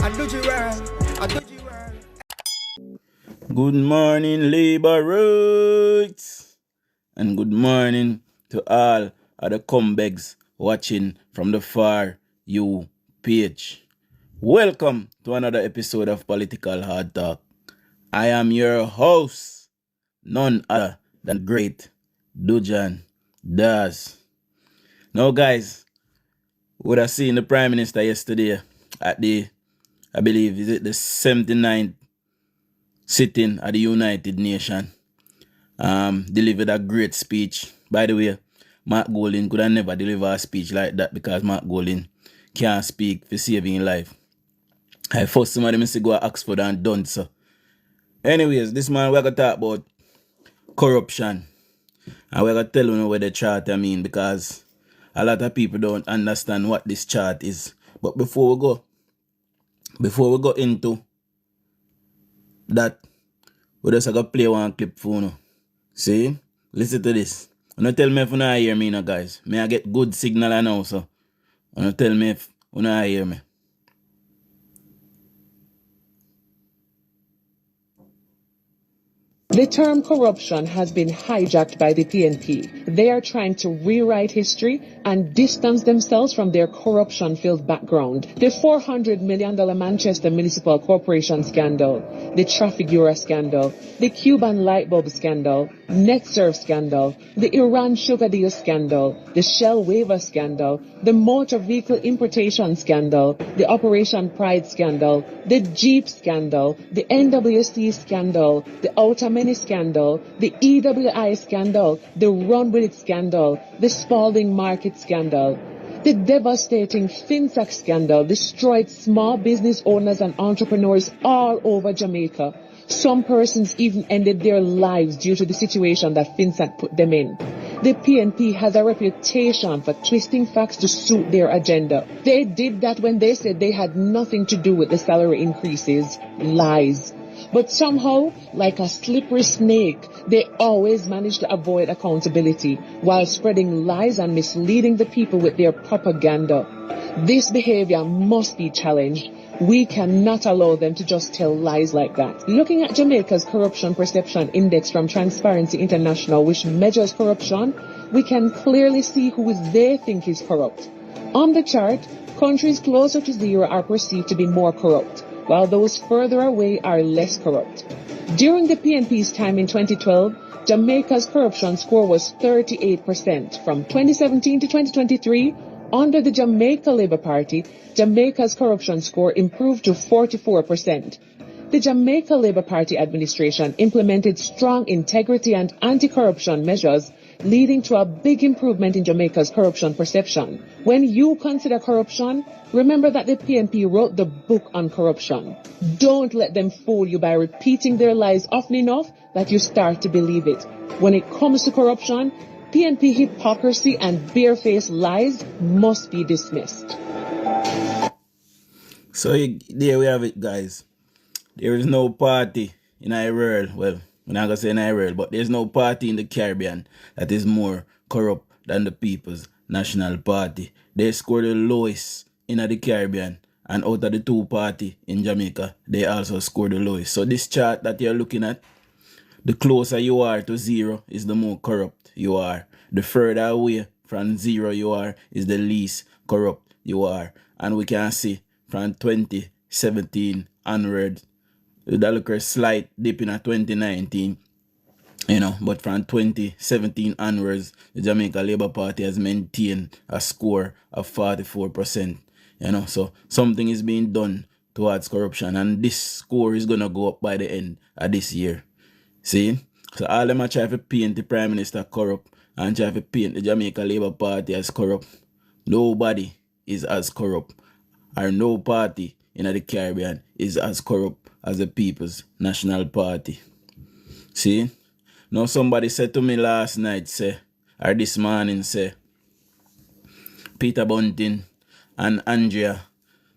Good morning, laborers, and good morning to all of the comebacks watching from the far U page. Welcome to another episode of Political Hard Talk. I am your host, none other than great DUJON'S. Now, guys, would have seen the Prime Minister yesterday at the, I believe, is it the 79th sitting at the United Nations. Delivered a great speech. By the way, Mark Golding could have never delivered a speech like that because Mark Golding can't speak for saving life. I forced somebody to go to Oxford and done so. Anyways, this man we're going to talk about corruption. And we're going to tell you what the chart I mean because a lot of people don't understand what this chart is. But before we go into that, we just going to play one clip for you. See? Listen to this. Don't tell me if you don't hear me now, guys. May I get good signal now, so don't tell me if you don't hear me. The term corruption has been hijacked by the PNP. They are trying to rewrite history and distance themselves from their corruption-filled background. The $400 million Manchester Municipal Corporation scandal, the Trafigura scandal, the Cuban light bulb scandal, NetServe scandal, the Iran sugar deal scandal, the Shell waiver scandal, the motor vehicle importation scandal, the Operation Pride scandal, the Jeep scandal, the NWC scandal, the Outer scandal, the EWI scandal, the Run With It scandal, the Spalding Market scandal. The devastating FinTech scandal destroyed small business owners and entrepreneurs all over Jamaica. Some persons even ended their lives due to the situation that FinTech put them in. The PNP has a reputation for twisting facts to suit their agenda. They did that when they said they had nothing to do with the salary increases. Lies. But somehow, like a slippery snake, they always manage to avoid accountability while spreading lies and misleading the people with their propaganda. This behavior must be challenged. We cannot allow them to just tell lies like that. Looking at Jamaica's Corruption Perception Index from Transparency International, which measures corruption, we can clearly see who they think is corrupt. On the chart, countries closer to zero are perceived to be more corrupt, while those further away are less corrupt. During the PNP's time in 2012, Jamaica's corruption score was 38%. From 2017 to 2023, under the Jamaica Labour Party, Jamaica's corruption score improved to 44%. The Jamaica Labour Party administration implemented strong integrity and anti-corruption measures, leading to a big improvement in Jamaica's corruption perception. When you consider corruption, remember that the PNP wrote the book on corruption. Don't let them fool you by repeating their lies often enough that you start to believe it. When it comes to corruption, PNP hypocrisy and barefaced lies must be dismissed. So there we have it, guys. There is no party in our world. Well, I'm not going to say in our world, but there's no party in the Caribbean that is more corrupt than the People's National Party. They score the lowest in the Caribbean, and out of the two parties in Jamaica, they also score the lowest. So this chart that you're looking at, the closer you are to zero is the more corrupt you are. The further away from zero you are is the least corrupt you are. And we can see from 2017 onward, that look a slight dip in 2019. But from 2017 onwards, the Jamaica Labour Party has maintained a score of 44%. So something is being done towards corruption, and this score is gonna go up by the end of this year. See? So all them are trying to paint the Prime Minister corrupt and try to paint the Jamaica Labour Party as corrupt. Nobody is as corrupt, or no party in the Caribbean is as corrupt as the People's National Party. See? Now somebody said to me last night, or this morning, Peter Bunting and Andrea,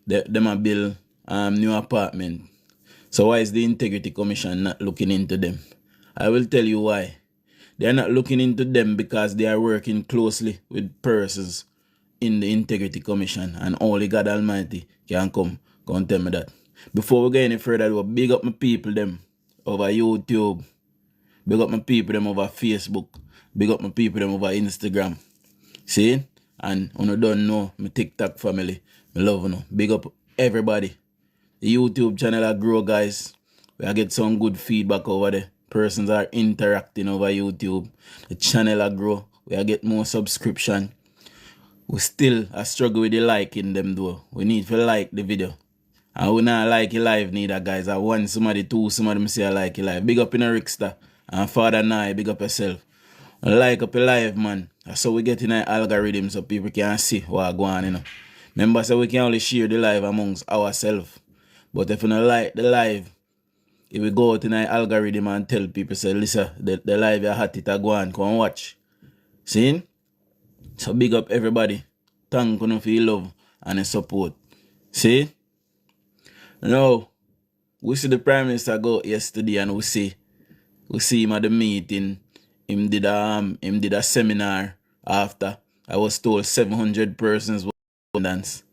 them a build new apartment. So why is the Integrity Commission not looking into them? I will tell you why. They are not looking into them because they are working closely with persons in the Integrity Commission, and only God Almighty can come Go and tell me that. Before we go any further, though, big up my people them over YouTube. Big up my people them over Facebook. Big up my people them over Instagram. See? And you don't know my TikTok family. I love you. Big up everybody. The YouTube channel will grow, guys. We get some good feedback over there. Persons are interacting over YouTube. The channel will grow. We get more subscription. We still struggle with the liking them though. We need to like the video. And we not like it live neither, guys. I want somebody, two, somebody say I like it live. Big up in a Rickster. And Father Nye, big up yourself. Like up a live, man. That's how we get in an algorithm so people can see what going on, you know. Remember, so we can only share the live amongst ourselves. But if you don't like the live, if we go out in an algorithm and tell people, say, listen, the live you hot it, go on, come and watch. See? So big up everybody. Thank you for your love and your support. See? Now, we see the Prime Minister go yesterday and we see him at the meeting. Him did a seminar after. I was told 700 persons were attendance.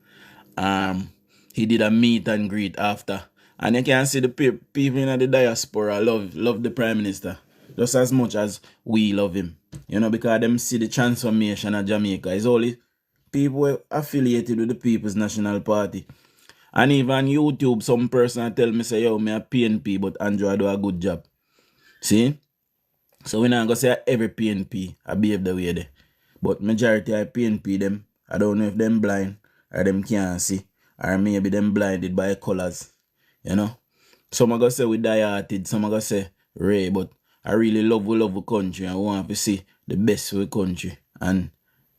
He did a meet and greet after. And you can see the people in the diaspora love the Prime Minister just as much as we love him. You know, because them see the transformation of Jamaica. It's only people affiliated with the People's National Party. And even YouTube, some person tell me, say, yo, me a PNP, but Andrew do a good job. See? So we not going to say every PNP I behave the way there. But majority of PNP, them, I don't know if them blind, or them can't see, or maybe them blinded by colors. You know? Some are going to say we die-hearted, some are going to say Ray, but I really love the country and want to see the best for the country. And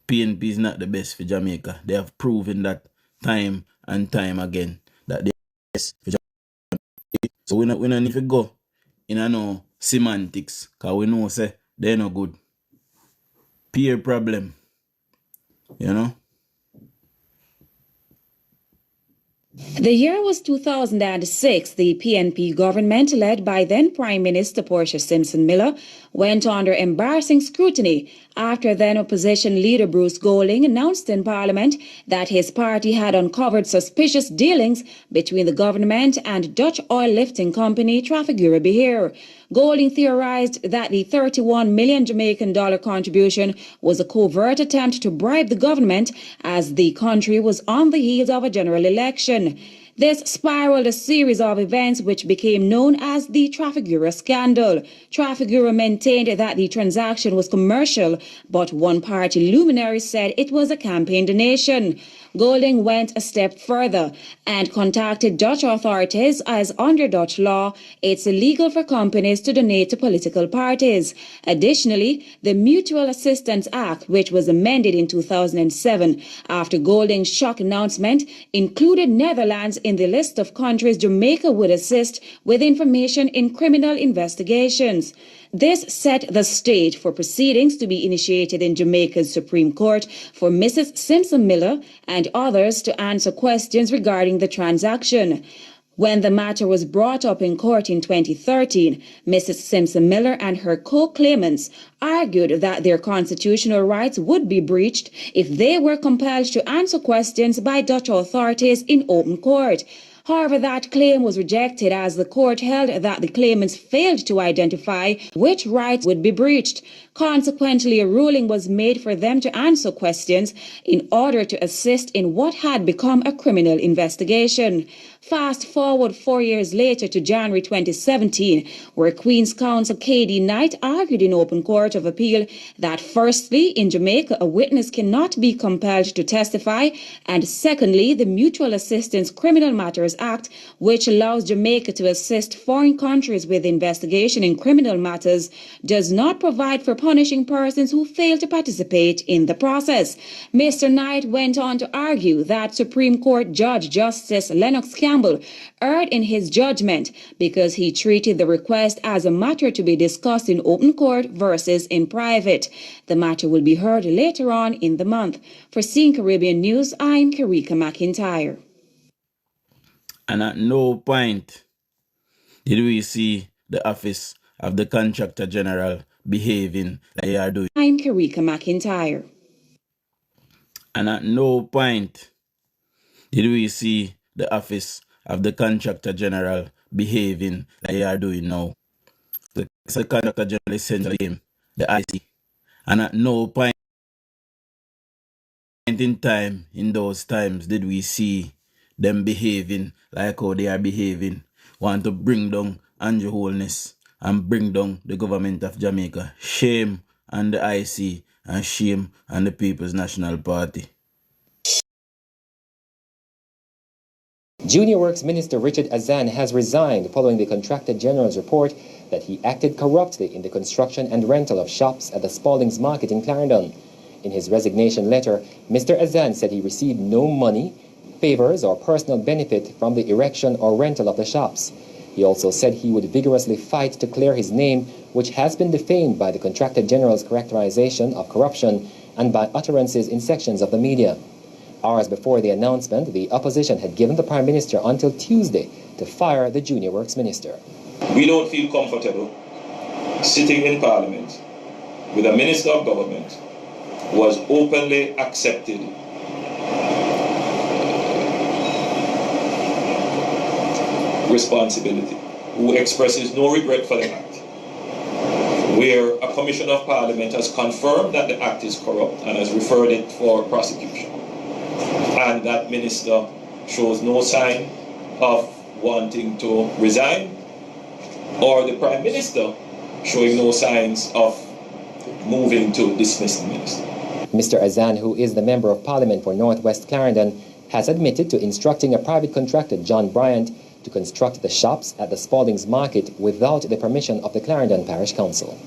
PNP is not the best for Jamaica. They have proven that time and time again that they are the best for Jamaica. So we don't need to go in no semantics, because we know say they're no good. Peer problem. You know? The year was 2006. The PNP government, led by then Prime Minister Portia Simpson Miller, went under embarrassing scrutiny after then opposition leader Bruce Golding announced in Parliament that his party had uncovered suspicious dealings between the government and Dutch oil lifting company Trafigura Behir. Golding theorized that the 31 million Jamaican dollar contribution was a covert attempt to bribe the government as the country was on the heels of a general election. This spiraled a series of events which became known as the Trafigura scandal. Trafigura maintained that the transaction was commercial, but one party luminary said it was a campaign donation. Golding went a step further and contacted Dutch authorities as under Dutch law, it's illegal for companies to donate to political parties. Additionally, the Mutual Assistance Act, which was amended in 2007 after Golding's shock announcement, included Netherlands in the list of countries Jamaica would assist with information in criminal investigations. This set the stage for proceedings to be initiated in Jamaica's Supreme Court for Mrs. Simpson Miller and others to answer questions regarding the transaction. When the matter was brought up in court in 2013, Mrs. Simpson Miller and her co-claimants argued that their constitutional rights would be breached if they were compelled to answer questions by Dutch authorities in open court. However, that claim was rejected as the court held that the claimants failed to identify which rights would be breached. Consequently, a ruling was made for them to answer questions in order to assist in what had become a criminal investigation. Fast forward 4 years later to January 2017, where Queen's Counsel K.D. Knight argued in open court of appeal that firstly, in Jamaica, a witness cannot be compelled to testify, and secondly, the Mutual Assistance Criminal Matters Act, which allows Jamaica to assist foreign countries with investigation in criminal matters, does not provide for punishing persons who fail to participate in the process. Mr. Knight went on to argue that Supreme Court Judge Justice Lennox Campbell erred in his judgment because he treated the request as a matter to be discussed in open court versus in private. The matter will be heard later on in the month. For Seeing Caribbean News, I'm Karika McIntyre. And at no point did we see the office of the Contractor General behaving like they are doing. I'm Karika McIntyre. And at no point did we see the office of the contractor general behaving like they are doing now. The contractor general essentially became the IC. And at no point in time in those times did we see them behaving like how they are behaving, want to bring down Andrew Holness and bring down the government of Jamaica. Shame on the IC and shame on the People's National Party. Junior Works Minister Richard Azan has resigned following the Contractor General's report that he acted corruptly in the construction and rental of shops at the Spalding's Market in Clarendon. In his resignation letter, Mr. Azan said he received no money, favors, or personal benefit from the erection or rental of the shops. He also said he would vigorously fight to clear his name, which has been defamed by the Contractor General's characterization of corruption and by utterances in sections of the media. Hours before the announcement, the opposition had given the Prime Minister until Tuesday to fire the Junior Works Minister. We don't feel comfortable sitting in Parliament with a Minister of Government who has openly accepted responsibility, who expresses no regret for the act, where a Commission of Parliament has confirmed that the act is corrupt and has referred it for prosecution. And that minister shows no sign of wanting to resign, or the Prime Minister showing no signs of moving to dismiss the minister. Mr. Azan, who is the Member of Parliament for North West Clarendon, has admitted to instructing a private contractor, John Bryant, to construct the shops at the Spalding's Market without the permission of the Clarendon Parish Council.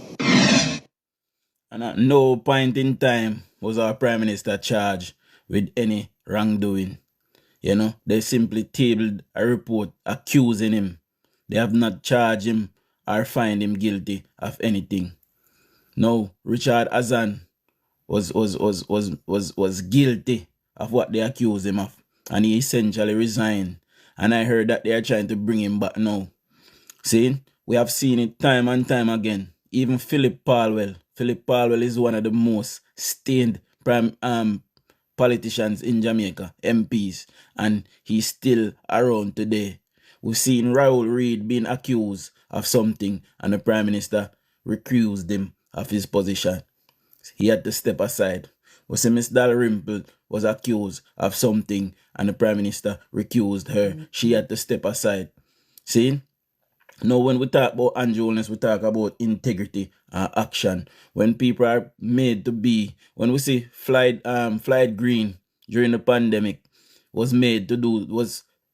And at no point in time was our Prime Minister charged with any wrongdoing. You know, they simply tabled a report accusing him. They have not charged him or find him guilty of anything. No, Richard Azan was guilty of what they accused him of, and he essentially resigned. And I heard that they are trying to bring him back now. See, we have seen it time and time again. Even Philip Palwell is one of the most stained politicians in Jamaica, MPs, and he's still around today. We've seen Raoul Reid being accused of something, and the Prime Minister recused him of his position. He had to step aside. We see Miss Dalrymple was accused of something, and the Prime Minister recused her. She had to step aside. See? Now, when we talk about Andrew Holness, we talk about integrity and action. When people are made to be, when we see Flight Green during the pandemic was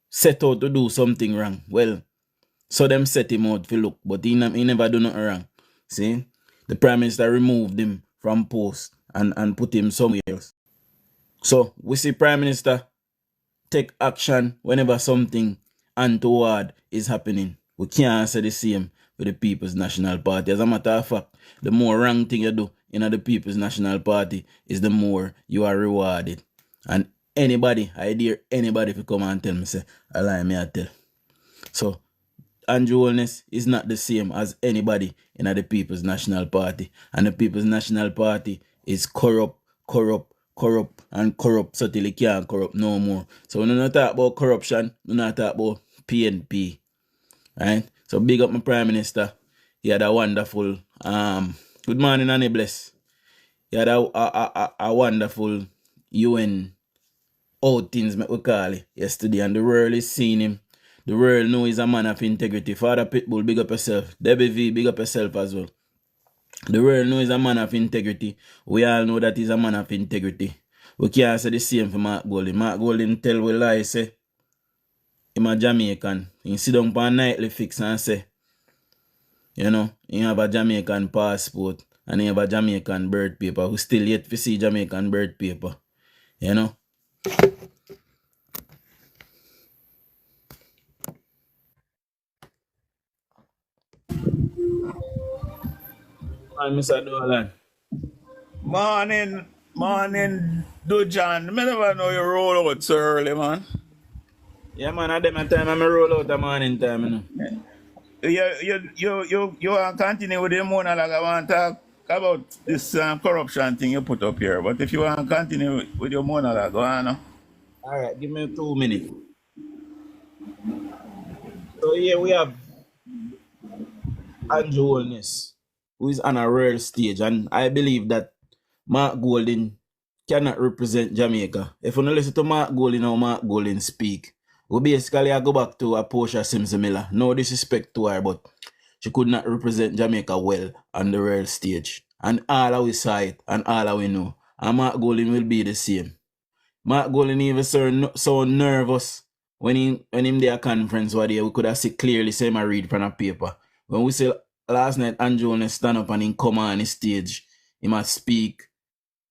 set out to do something wrong. Well, so them set him out for look, but he never do nothing wrong. See? The Prime Minister removed him from post and put him somewhere else. So we see Prime Minister take action whenever something untoward is happening. We can't say the same with the People's National Party. As a matter of fact, the more wrong thing you do in the People's National Party is the more you are rewarded. And anybody, I dare anybody to come and tell me, say, I lie me I tell. So Andrew Holness is not the same as anybody in the People's National Party. And the People's National Party is corrupt, and corrupt so till it can't corrupt no more. So when we not talk about corruption, we not talk about PNP. Right? So big up my Prime Minister. He had a wonderful good morning and bless. He had a wonderful UN outings, we call it, yesterday, and the world is seeing him. The world knows he's a man of integrity. Father Pitbull, big up yourself. Debbie V, big up yourself as well. The world knows he's a man of integrity. We all know that he's a man of integrity. We can't say the same for Mark Golding. Mark Golding tell we lie, say, he's a Jamaican. He sit down for a nightly fix and say, you know, he have a Jamaican passport and he have a Jamaican birth paper. We still yet to see Jamaican birth paper. You know? Mr. Dolan. Morning, DUJON. I never know you roll out so early, man. Yeah, man, at them time I'm roll out the morning time, you know. You want to continue with the monologue. I want to talk about this corruption thing you put up here. But if you want to continue with your monologue, go on. Alright, give me 2 minutes. So here we have DUJON'S, who is on a rare stage, and I believe that Mark Golding cannot represent Jamaica. If you don't listen to Mark Golding or Mark Golding speak, we basically go back to a Portia Simpson Miller. No disrespect to her, but she could not represent Jamaica well on the rare stage. And all of we saw it, and all of we know. And Mark Golding will be the same. Mark Golding even so nervous when him there conference what we could have see clearly say him read from a paper. When we say last night DUJON'S stand up and him come on the stage, he must speak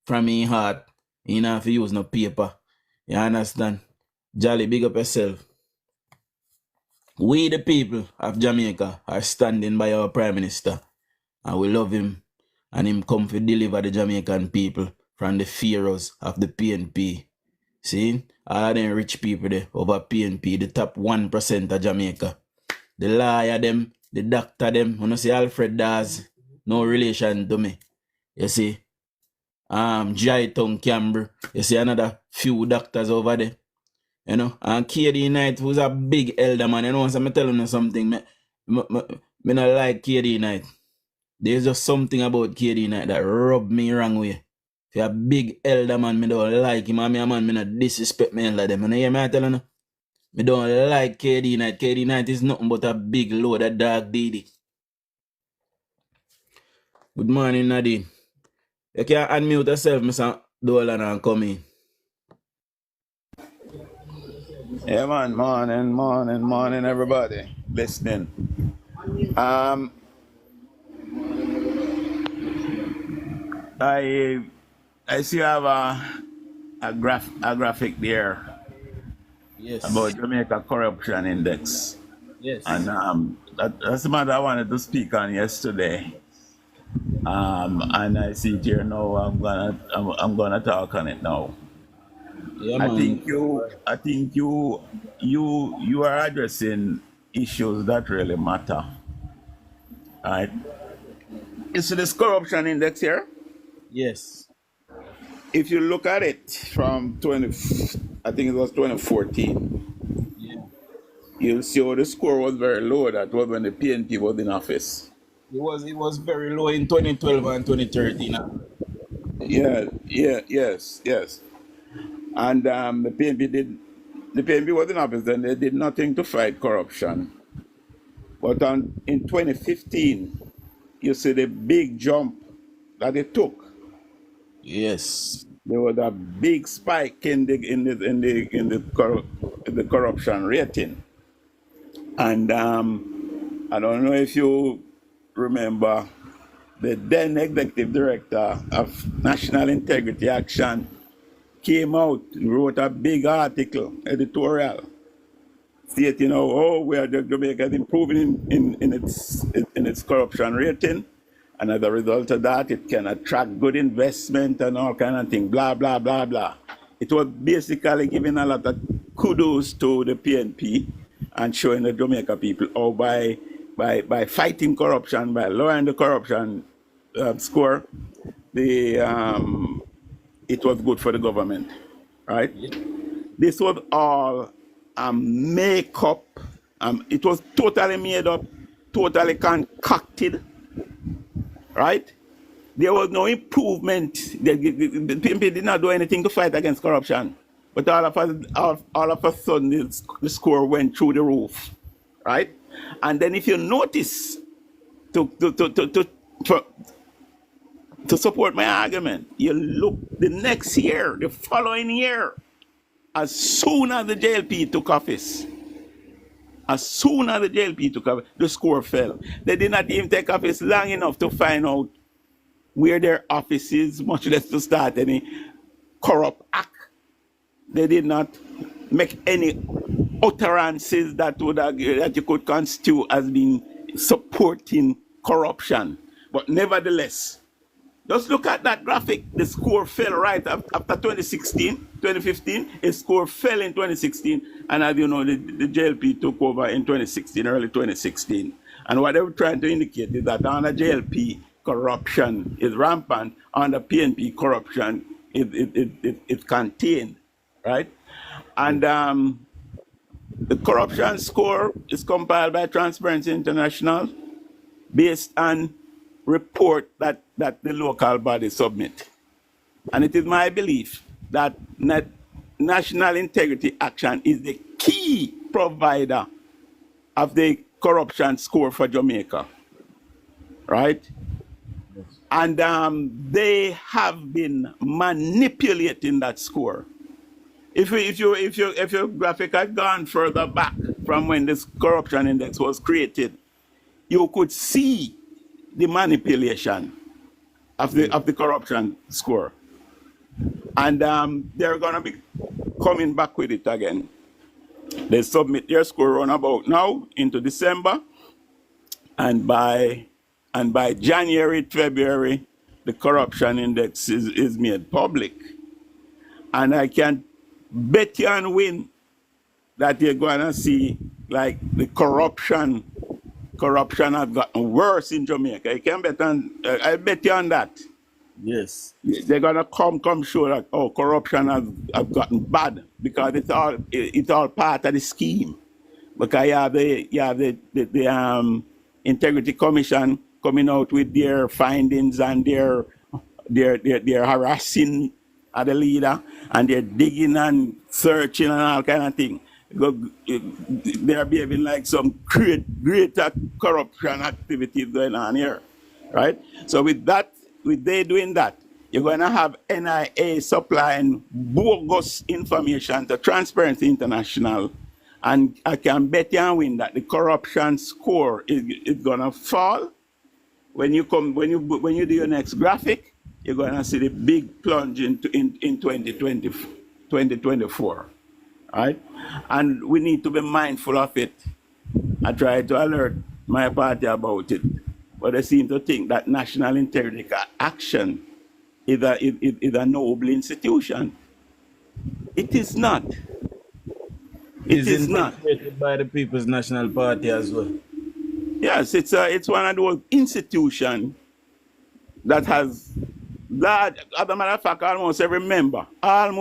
from his heart. He don't have to use no paper. You understand? Jolly, big up yourself. We the people of Jamaica are standing by our Prime Minister, and we love him, and him come to deliver the Jamaican people from the fears of the PNP. See? All them rich people there over PNP, the top 1% of Jamaica. The lawyer them, the doctor them, you know see Alfred Dawes, no relation to me. You see? Jaitung Camber, you see another few doctors over there. You know, and KD Knight was a big elder man. You know, so I'm telling you something. Me not like KD Knight. There's just something about KD Knight that rub me wrong way. If you're a big elder man, me don't like him. And me a man, me not disrespect me elder them. You know, hear me telling you? Me don't like KD Knight. KD Knight is nothing but a big load of dog Didi. Good morning, Nadine. You can unmute yourself, Mr. Dolan, and come in. Yeah, man. Morning, everybody listening. I see you have a graphic there Yes. about Jamaica Corruption Index. Yes. And that's the matter I wanted to speak on yesterday. And I see it here now. I'm gonna talk on it now. Yeah, I man. think you are addressing issues that really matter. Right? You see this corruption index here? Yes. If you look at it from I think it was 2014, Yeah. you'll see how the score was very low. That was when the PNP was in office. It was very low in 2012 and 2013. Yes. And the PNP was in office then. They did nothing to fight corruption. But in 2015, you see the big jump that it took. Yes. There was a big spike in the corruption rating. And I don't know if you remember, the then executive director of National Integrity Action came out, wrote a big article, editorial, stating, where Jamaica is improving in its corruption rating, and as a result of that, it can attract good investment and all kind of things, blah, blah, blah, blah. It was basically giving a lot of kudos to the PNP and showing the Jamaica people how by fighting corruption, by lowering the corruption score, it was good for the government, right? This was all make-up. It was totally made up, totally concocted, right? There was no improvement. The PNP did not do anything to fight against corruption. But all of a sudden, the score went through the roof, right? And then if you notice, to support my argument, you look the next year, the following year, as soon as the JLP took office, the score fell. They did not even take office long enough to find out where their office is, much less to start any corrupt act. They did not make any utterances that you could constitute as being supporting corruption. But nevertheless, just look at that graphic. The score fell right after 2015. A score fell in 2016. And as you know, the JLP took over in 2016, early 2016. And what they were trying to indicate is that under JLP, corruption is rampant. Under PNP, corruption is contained, right? And The corruption score is compiled by Transparency International based on report that the local body submit. And it is my belief that National Integrity Action is the key provider of the corruption score for Jamaica, right? And they have been manipulating that score. If your graphic had gone further back from when this corruption index was created, you could see the manipulation of the corruption score. And they're gonna be coming back with it again. They submit their score run about now into December, and by January, February, the corruption index is made public. And I can bet you and win that you're gonna see like the corruption has gotten worse in Jamaica. I can bet on I bet you on that. Yes. They're gonna come show that corruption has gotten bad because it's all part of the scheme. Because you have the Integrity Commission coming out with their findings and their harassing of the leader, and they're digging and searching and all kind of thing. They're behaving like some greater corruption activities going on here, right? So with they doing that, you're going to have NIA supplying bogus information to Transparency International, and I can bet you and win that the corruption score is going to fall. When you do your next graphic, you're going to see the big plunge in 2024, right? And we need to be mindful of it. I try to alert my party about it, but they seem to think that National Integrity Action is a noble institution. It is not. It is not. Created by the People's National Party as well. Yes, it's one of those institutions that has large, as a matter of fact, almost every member of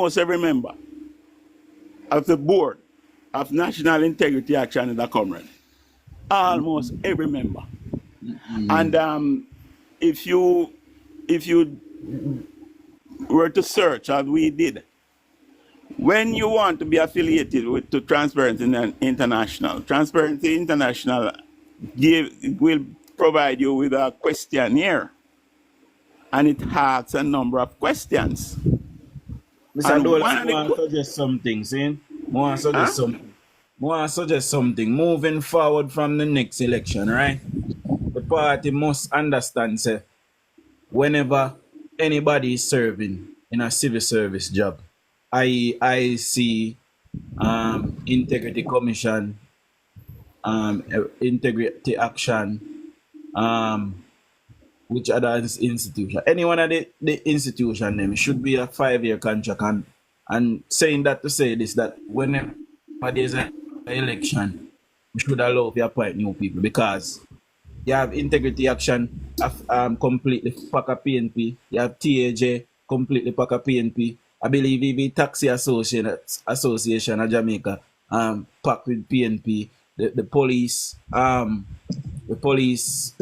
the board of National Integrity Action is a comrade. Almost every member. And if you were to search, as we did, when you want to be affiliated to Transparency International, Transparency International will provide you with a questionnaire, and it asks a number of questions. Mr. Dolan, I want to suggest something, see? I want to suggest something. Moving forward from the next election, right? The party must understand, say, whenever anybody is serving in a civil service job, I see Integrity Commission, Integrity Action, which other institution. Any one of the institution name should be a 5-year contract, and saying that to say this, that whenever there's an election, we should allow to appoint new people, because you have Integrity Action completely pack a PNP, you have TAJ completely pack a PNP. I believe even Taxi Association of Jamaica packed with PNP. The police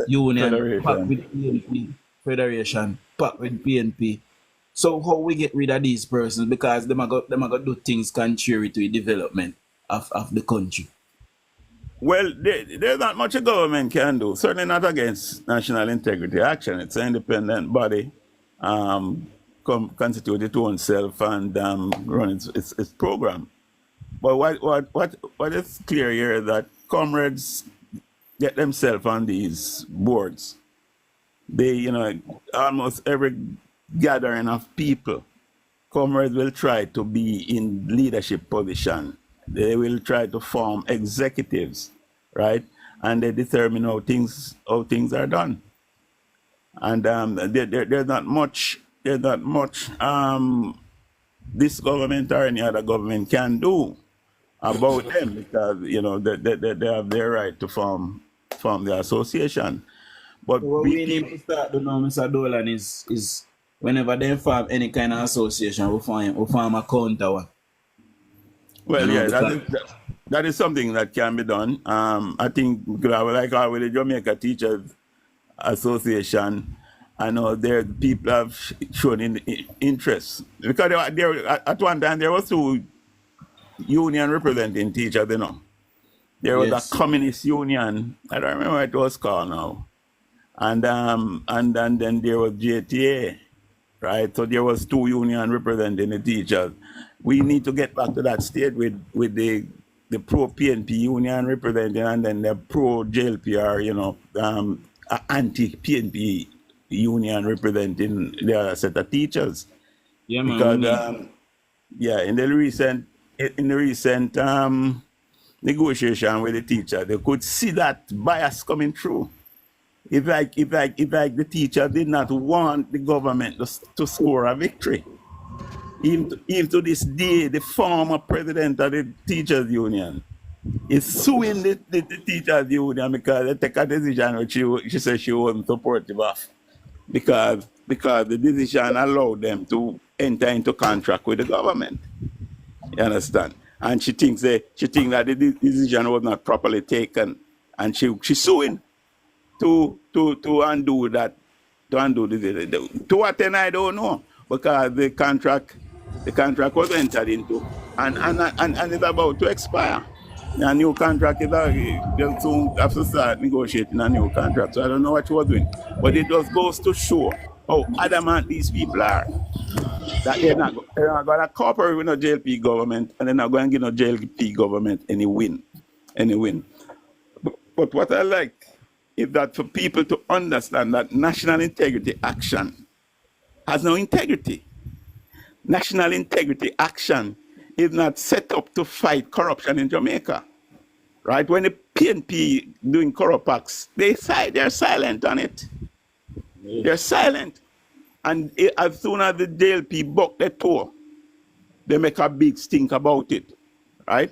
union Federation. packed with PNP. Federation packed with PNP. So how we get rid of these persons? Because them are going to do things contrary to the development of the country. Well, there's not much a government can do. Certainly not against National Integrity Action. It's an independent body, constitute its own self and run its program. But what is clear here is that comrades get themselves on these boards. They, almost every gathering of people, comrades will try to be in leadership position. They will try to form executives, right? And they determine how things are done. And there's not much this government or any other government can do about them, because they have their right to form the association. But what we need to start doing now, Mr. Dolan, is whenever they form any kind of association, we form a counter one. Well, yeah, that is something that can be done. I think like with the Jamaica Teachers Association, I know there people have shown interest because there at one time there was two union representing teachers. There was a Yes. communist union. I don't remember what it was called now, and then there was JTA, right? So there was two union representing the teachers. We need to get back to that state with the pro PNP union representing, and then the pro JLPR, anti PNP union representing the set of teachers. Yeah, man. Because in the recent negotiation with the teacher, they could see that bias coming through. It's like the teacher did not want the government to score a victory. Even to this day, the former president of the teachers union is suing the teachers union because they take a decision which she said she wasn't supportive of. Because the decision allowed them to enter into contract with the government. You understand? And she thinks that the decision was not properly taken, and she's suing to undo that, to undo the to what then I don't know, because the contract was entered into and it's about to expire. A new contract is just soon have to start negotiating a new contract. So I don't know what she was doing, but it just goes to show how adamant these people are. That they're not going to cooperate with no JLP government, and they're not going to give no JLP government any win. But what I like is that for people to understand that national integrity action has no integrity. National integrity action is not set up to fight corruption in Jamaica, right? When the PNP doing corrupt acts, they're silent on it. They're silent. And as soon as the JLP buck the toe, they make a big stink about it, right?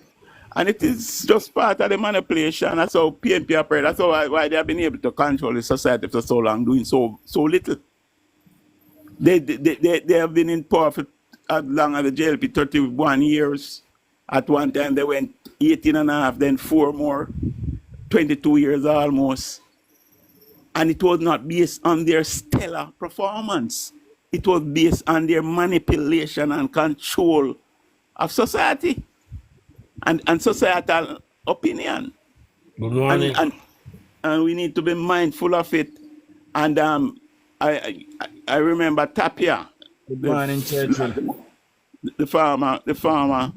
And it is just part of the manipulation. That's how PNP operate. That's why they have been able to control the society for so long, doing so little. They have been in power for as long as the JLP, 31 years. At one time, they went 18 and a half, then 4 more, 22 years almost. And it was not based on their stellar performance. It was based on their manipulation and control of society and societal opinion. Good morning. And we need to be mindful of it. And I remember Tapia. Good morning, Churchill. The former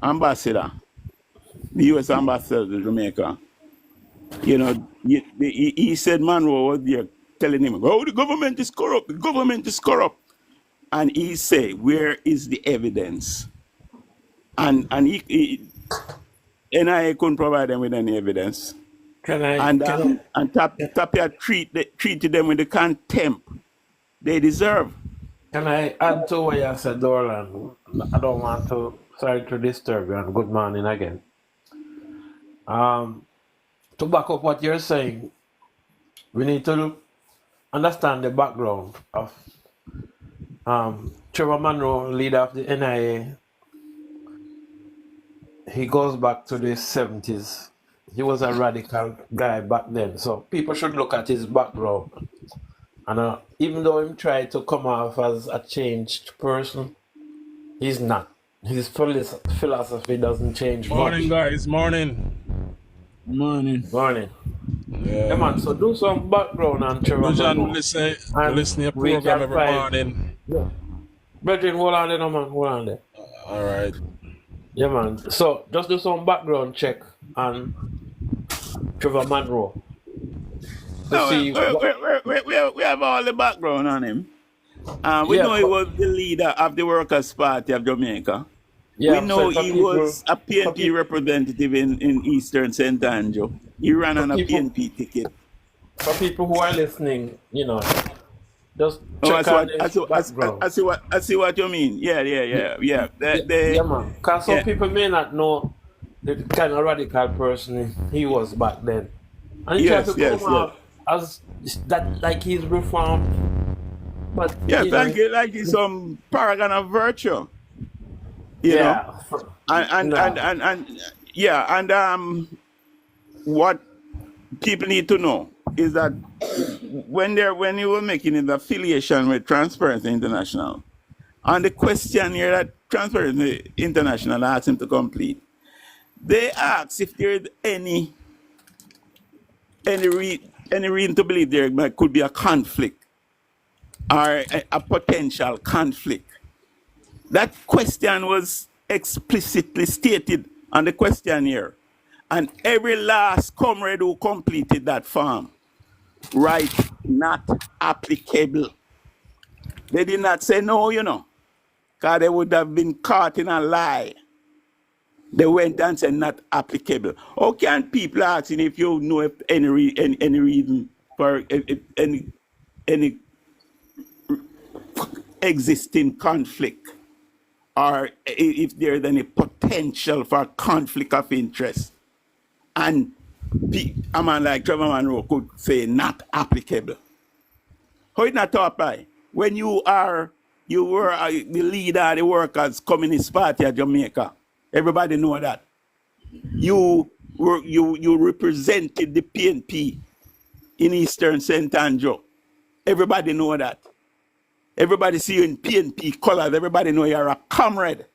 ambassador, the U.S. ambassador to Jamaica. He said Munroe was there telling him, "Oh, the government is corrupt. The government is corrupt." And he said, "Where is the evidence?" And NIA couldn't provide them with any evidence. Tapia treated them with the contempt they deserve. Can I add to what you said, Dorland? I don't want to, sorry to disturb you, and good morning again. To back up what you're saying, we need to understand the background of Trevor Munroe, leader of the NIA. He goes back to the 70s. He was a radical guy back then, so people should look at his background. And even though he tried to come off as a changed person, he's not. His philosophy doesn't change Morning, much. guys. Morning. Morning. Morning. Yeah. Yeah, man, so do some background on Trevor John, Munroe. listen And to your we program can every find- morning. Yeah. Brethren, hold on there, no, man. Hold on there. All right. Yeah, man. So just do some background check on Trevor Munroe. No, see we have all the background on him. We Yeah, know he but- was the leader of the Workers' Party of Jamaica. Yeah, we know so for he people- was a PNP people- representative in Eastern St. Andrew. He ran on a people- PNP ticket. For people who are listening, just Oh, check on his background. I see what you mean. Yeah. Yeah, man. Because some yeah. people may not know the kind of radical person he was back then. And he Yes, tried to yes, come out as that, like he's reformed. But Yeah, you know, thank you. Like he's some paragon of virtue. You know? yeah. And Yeah, and what people need to know is that when you were making the affiliation with Transparency International, on the questionnaire that Transparency International asked him to complete, they asked if there is any reason to believe there could be a conflict or a potential conflict. That question was explicitly stated on the questionnaire. And every last comrade who completed that form write not applicable. They did not say no, because they would have been caught in a lie. They went and said not applicable. How can people asking if you know if any reason for any existing conflict, or if there's any potential for conflict of interest? And a man like Trevor Munroe could say not applicable. How it not to apply? When you were the leader of the Workers' Communist Party of Jamaica, everybody know that. You represented the PNP in Eastern St. Andrew. Everybody know that. Everybody see you in PNP colors. Everybody know you're a comrade.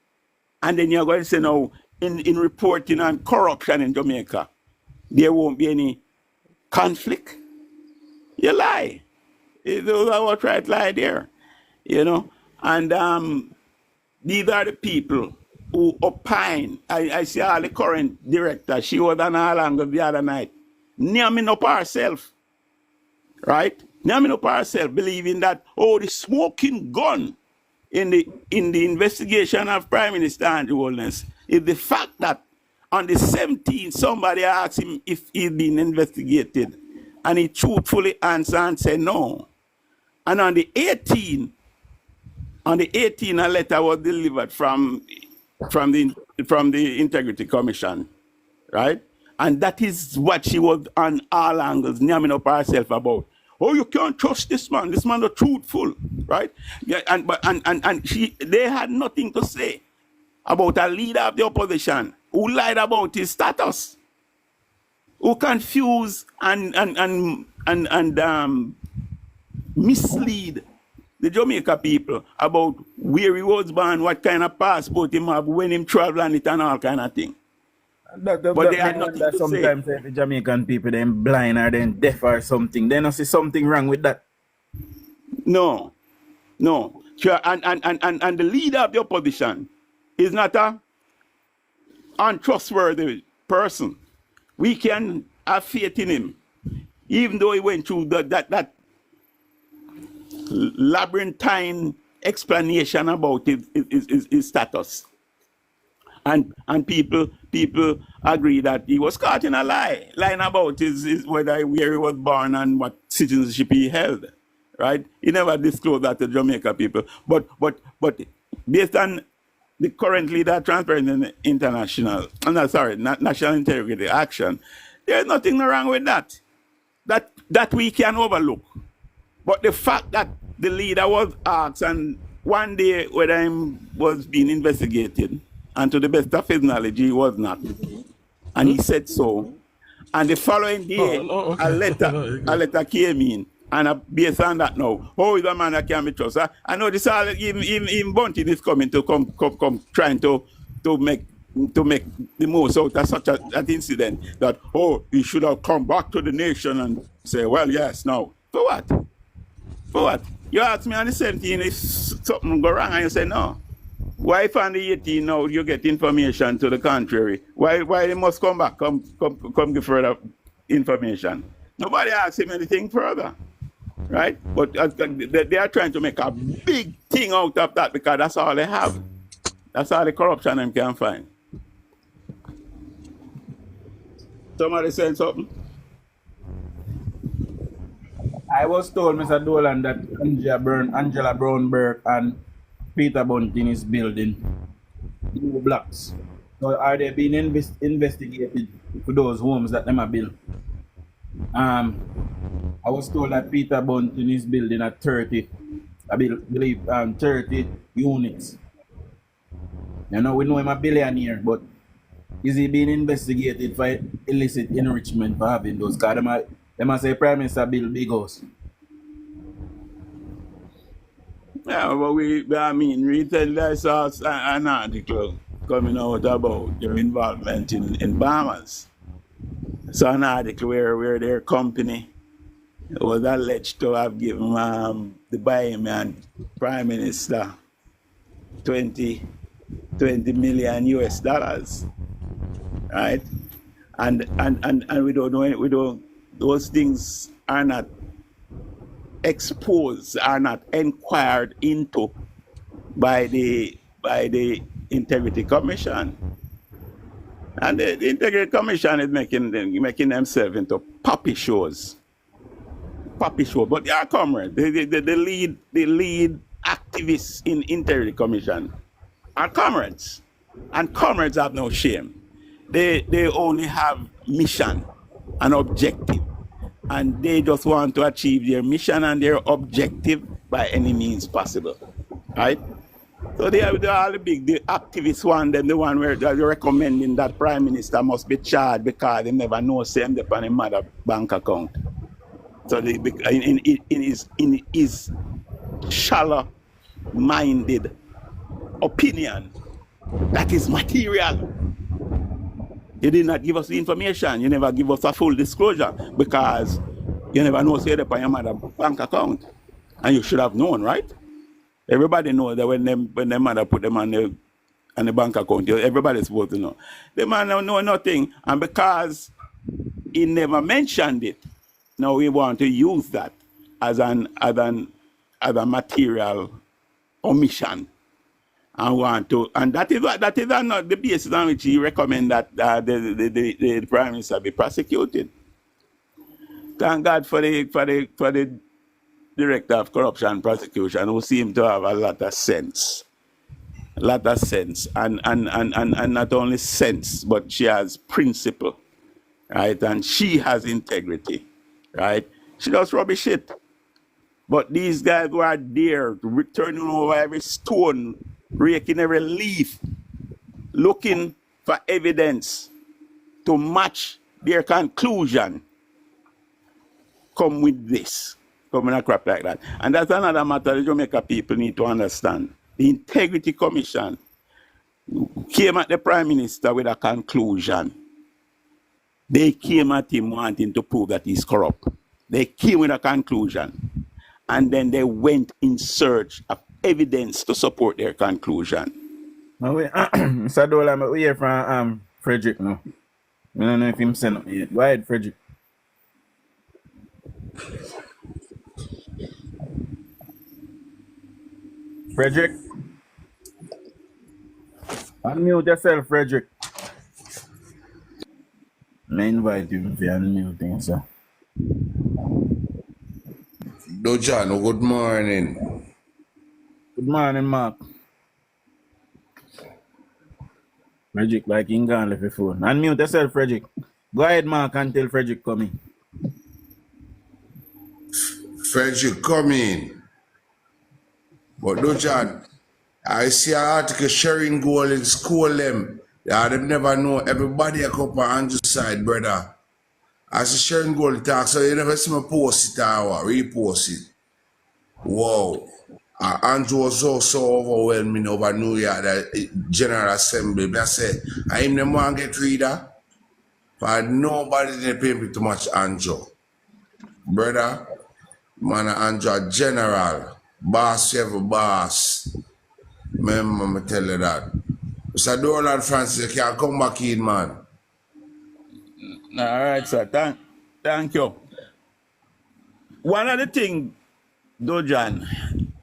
And then you're going to say, no, in reporting on corruption in Jamaica, there won't be any conflict. You lie. Those are what right lie there. And these are the people who opine. I see all the current director. She was on all angles the other night. Naming up herself. Right? Naming up herself, believing that, the smoking gun in the investigation of Prime Minister Andrew Holness is the fact that on the 17th, somebody asked him if he'd been investigated. And he truthfully answered and said no. And on the 18th, a letter was delivered from the Integrity Commission, right? And that is what she was on all angles, naming up herself about. Oh, you can't trust this man. This man is truthful, right? Yeah, and they had nothing to say about a leader of the opposition who lied about his status, who confused and mislead the Jamaica people about where he was born, what kind of passport he have, when he travel and it and all kind of thing. But they had nothing to sometimes say. The Jamaican people, them blind or them deaf or something. They don't see something wrong with that. No. Sure. And the leader of the opposition is not a untrustworthy person. We can have faith in him, even though he went through that labyrinthine explanation about his status. And people agree that he was caught in a lying about his where he was born and what citizenship he held, right? He never disclosed that to Jamaica people. But based on the current leader of Transparency International, National Integrity Action, there's nothing wrong with that. That we can overlook. But the fact that the leader was asked, and one day whether he was being investigated, and to the best of his knowledge, he was not. And he said so. And the following day, a letter came in. And based on that now, how is a man that can be trusted? I know this all, even Bunting is coming to come trying to make the most out of such an incident that, he should have come back to the nation and say, well, yes, now. For what? For what? You ask me on the 17th if something go wrong and you say no. Why if on the 18th now you get information to the contrary? Why they must come back, come give further information? Nobody asks him anything further, right? But they are trying to make a big thing out of that because that's all they have. That's all the corruption they can find. Somebody saying something? I was told, Mr. Dolan, that Angela Brownberg and Peter Bunting is building new blocks. So are they being investigated for those homes that them are built? I was told that Peter Bunting is building at 30, I believe 30 units. We know him a billionaire, but Is he being investigated for illicit enrichment for having those? Because them a say Prime Minister build big house. Yeah, but recently I saw an article coming out about their involvement in Bahamas. So an article where their company was alleged to have given the Bahamian Prime Minister 20 million US dollars, right? And we don't know those things are not exposed, are not inquired into by the Integrity Commission. And the Integrity Commission is making themselves into puppy shows. Puppy show. But they are comrades. The lead activists in Integrity Commission are comrades. And comrades have no shame. They only have mission and objective. And they just want to achieve their mission and their objective by any means possible. Right? So they are all the activists one, them the one where they're recommending that Prime Minister must be charged because they never know send up on a mother bank account. So in his shallow-minded opinion, that is material. You did not give us the information. You never give us a full disclosure because you never know say up on your mother bank account, and you should have known, right? Everybody knows that when their mother put them on the bank account, everybody's supposed to know. The man don't know nothing, and because he never mentioned it, now we want to use that as a material omission, and that is not the basis on which he recommend that the Prime Minister be prosecuted. Thank God for the Director of Corruption and Prosecution, who seem to have a lot of sense. And not only sense, but she has principle, right? And she has integrity, right? She does rubbish it. But these guys who are there, turning over every stone, raking every leaf, looking for evidence to match their conclusion, come with this. Come in a crap like that. And that's another matter the Jamaica people need to understand. The Integrity Commission came at the Prime Minister with a conclusion. They came at him wanting to prove that he's corrupt. They came with a conclusion. And then they went in search of evidence to support their conclusion. Mr. Dola, we hear from Frederick now. I don't know if him sent up yet. Go ahead, Frederick. Frederick? Unmute yourself, Frederick. I invite you if you unmute things, sir. DUJON, good morning. Good morning, Mark. Frederick, like in gone left your phone. Unmute yourself, Frederick. Go ahead, Mark, until Frederick come in. Frederick, come in. But DUJON, I see an article sharing goal in school them. Yeah, they never know everybody a couple on the side, brother. I see sharing goal talk, so you never see me post it or repost it. Wow. Andrew was so overwhelming over New York that General Assembly. I said, I am the one get reader. But nobody didn't pay me too much Andrew. Brother, man, Andrew General. Boss, you have a boss. Remember me tell you that. Mr. Donald Francis, you can come back in, man. All right, sir. Thank you. One of the things, DUJON,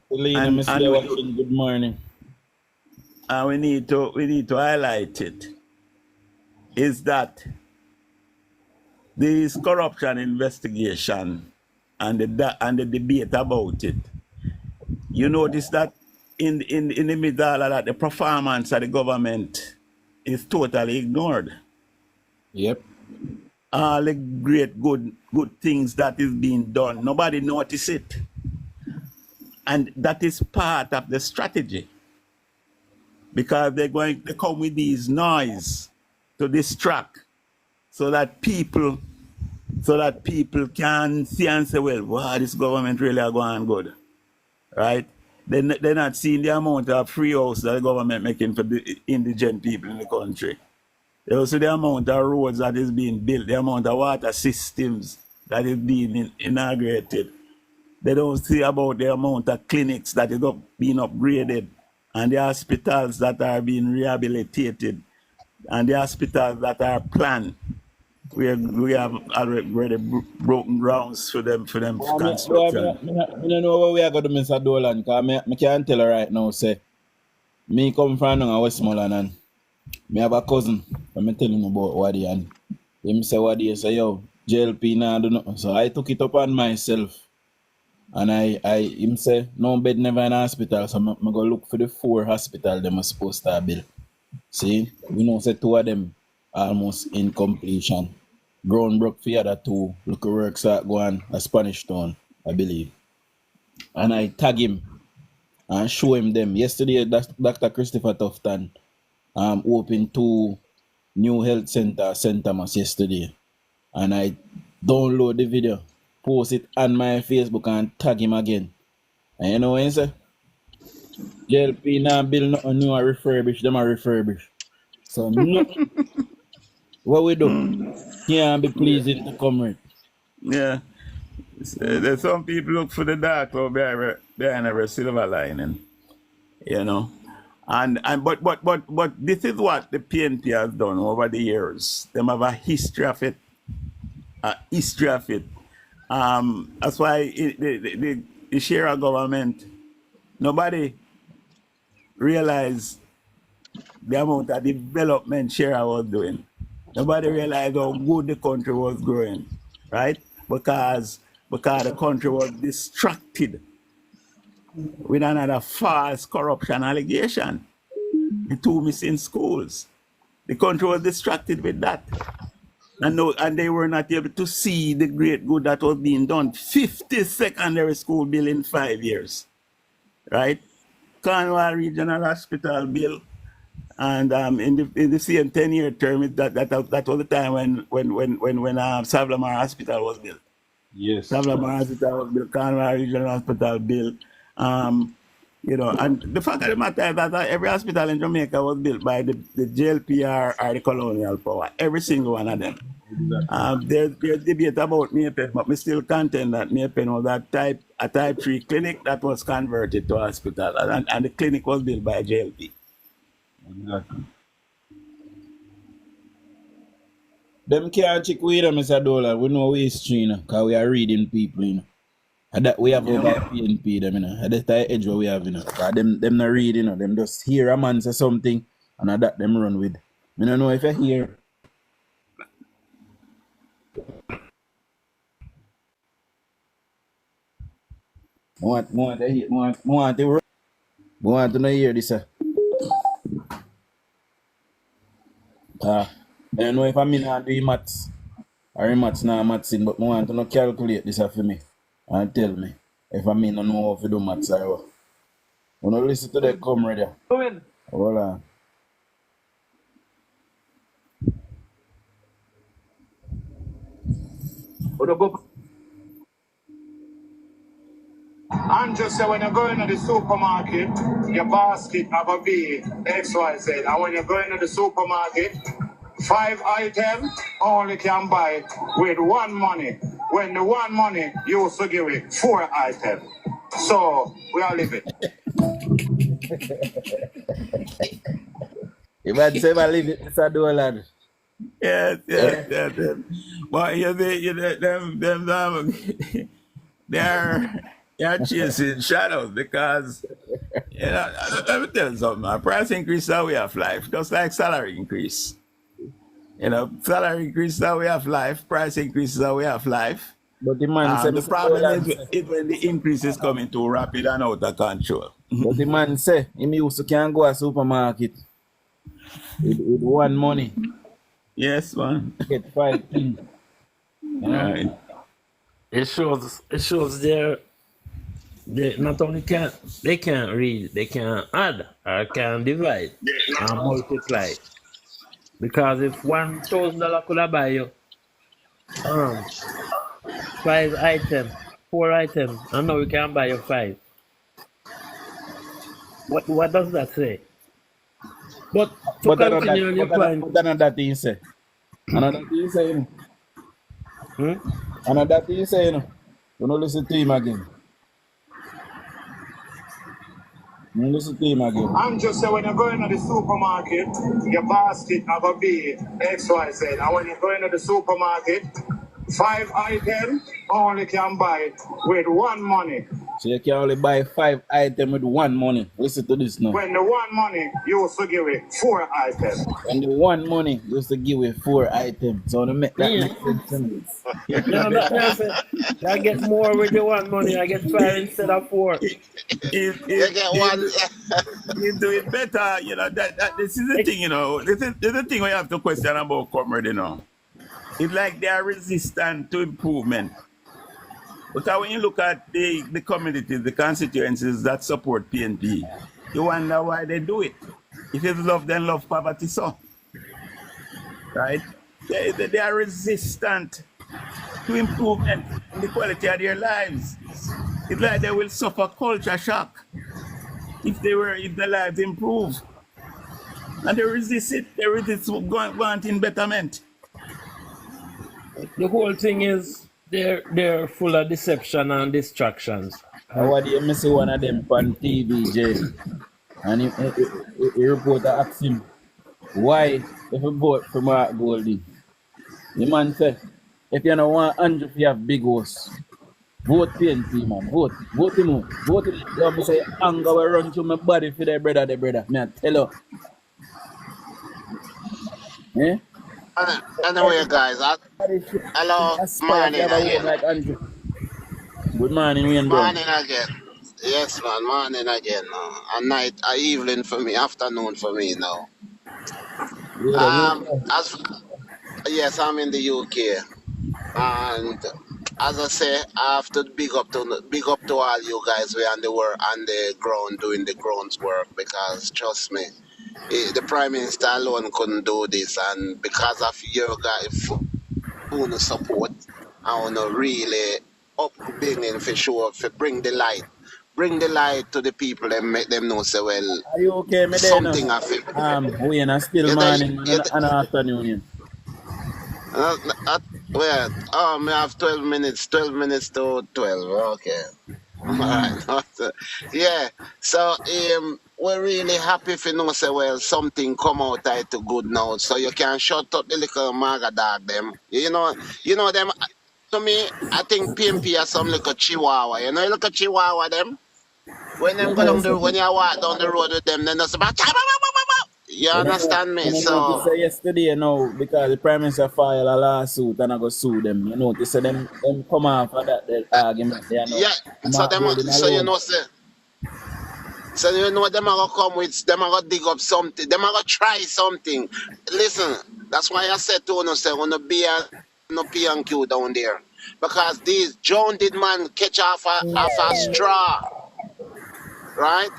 Good morning. and we need to highlight it, is that this corruption investigation and the debate about it. You notice that in the middle of that, the performance of the government is totally ignored. Yep. All the great good things that is being done, nobody notice it. And that is part of the strategy. Because they're going to come with these noise to distract so that people can see and say, well, wow, this government really are going good, right? They're not seeing the amount of free house that the government making for the indigent people in the country. They also the amount of roads that is being built, the amount of water systems that is being inaugurated. They don't see about the amount of clinics that is being upgraded and the hospitals that are being rehabilitated and the hospitals that are planned. We have already broken grounds for them construction. I don't know where we are going to Mr. Dolan, because I can't tell her right now, say, me come from Westmoreland and me have a cousin, I'm telling him about Wadi and him say Wadi, say, yo, JLP now do nothing. So I took it upon myself and him say, no bed never in a hospital, so I go look for the 4 hospitals them are supposed to build. See, we know say 2 of them almost in completion. Ground broke for the other 2. Look at works that go on a Spanish Town, I believe. And I tag him and show him them. Yesterday, Dr. Christopher Tufton opened 2 new health centers yesterday. And I download the video, post it on my Facebook and tag him again. And you know what he say? JLP now build nothing new or refurbish, them are refurbish. So nothing. What we do? Can't be pleased to come right. Yeah. There's some people look for the dark cloud behind every silver lining, you know. But this is what the PNP has done over the years. They have a history of it. That's why the share of government, nobody realized the amount of development Shera was doing. Nobody realized how good the country was growing, right? Because the country was distracted with another false corruption allegation. The 2 missing schools. The country was distracted with that. And they were not able to see the great good that was being done. 50 secondary school built in 5 years, right? Cornwall Regional Hospital built. And in the same 10-year term, that was the time when Savlamar Hospital was built. Yes. Savlamar Hospital was built, Cornwall Regional Hospital built. You know, and the fact of the matter is that every hospital in Jamaica was built by the JLPR or the colonial power. Every single one of them. Exactly. There's debate about Maypen, but we still contend that Maypen was a type 3 clinic that was converted to a hospital, and the clinic was built by JLP. Exactly. Them can't check with them, Mr. Dolan. We know we history, you know, because we are reading people, you know. And that we have over PNP, them, you know. That's the edge what we have, you know. Because them not read, you know. Them just hear a man say something, and that them run with. I don't know if you hear. I want to know hear this, I don't know if I'm in do maths or maths now maths in, but I want to know calculate this for me and tell me if I mean I know how to do maths or what. When I listen to that come ready. Hold on. And just say when you go into the supermarket, your basket have a be XYZ. And when you go into the supermarket, 5 items only can buy with 1 money. When the 1 money, you also give it 4 items. So we are living. You might say I live it, Mr. Dolan. Yes. But they're chasing shadows because, you know, let me tell you something. A price increase is a way of life, just like salary increase. You know, salary increase is a way of life, price increase is a way of life. But the man said the problem is when the increase is coming too rapid and out of control. But the man say him used to can go to supermarket with 1 money. Yes, man. Get 5 things. Right. It shows they not only can't read, they can add or can divide and multiply. Because if $1,000 could have buy you 5 items, 4 items, and now we can buy you 5. What does that say? But to continue on your point. But another thing say. Another thing say, you know. Another thing say, you know. You don't listen to him again. You don't listen to him again. I'm just saying, when you go into the supermarket, your basket have a be XYZ. And when you go into the supermarket, 5 items only can buy with 1 money. So you can only buy 5 items with 1 money. Listen to this now. When the 1 money, you also give it 4 items. When the 1 money, you used to give away 4 items. So to make that make sense to me. I get more with the 1 money. I get 5 instead of 4. You get one. You do it better, you know. That this is the thing, you know. This is the thing we have to question about comrade, you know. It's like they are resistant to improvement. Because when you look at the communities, the constituencies that support PNP, you wonder why they do it. If it's love, then love poverty, so. Right? They are resistant to improvement in the quality of their lives. It's like they will suffer culture shock if their lives improve. And they resist it. They resist wanting betterment. The whole thing is they're full of deception and distractions. How do you see one of them on TV, Jay? And he reporter asked him, why if you vote for Mark Goldie? The man said, if you don't want Andrew to have big house, vote PNP, man. Vote him out. Vote him. You have to say, anger will run through my body for their brother. Me I tell you. Eh? Anyway, guys, hello, morning again. Like Andrew. Good morning, Wayne. Morning again. Yes, man, morning again. A night, a evening for me, afternoon for me now. Yes, I'm in the UK, and as I say, I have to big up to all you guys who are on the ground doing the grounds work, because trust me, the Prime Minister alone couldn't do this, and because of your guys' full support, I want to really upbringing for sure, for bring the light to the people and make them know, say, well, are you okay, me something of it. We are still morning and afternoon. Well, I have 12 minutes to 12, okay. Alright. Yeah, so we're really happy if you know, say, well, something come out to good now, so you can shut up the little maga dog them. You know them. To me, I think PNP are some little chihuahua. You know, look at chihuahua them. When them go down when you walk down the road with them, then they say, you understand me? So say yesterday, you know, because the Prime Minister filed a lawsuit and I go sue them. You know, they say them come off of that argument. They are not, yeah. So you know, say. So you know them are gonna come with, them are gonna dig up something, them are gonna try something. Listen, that's why I said to you, say, wanna be no P&Q down there. Because these Joan did man catch off a straw. Right?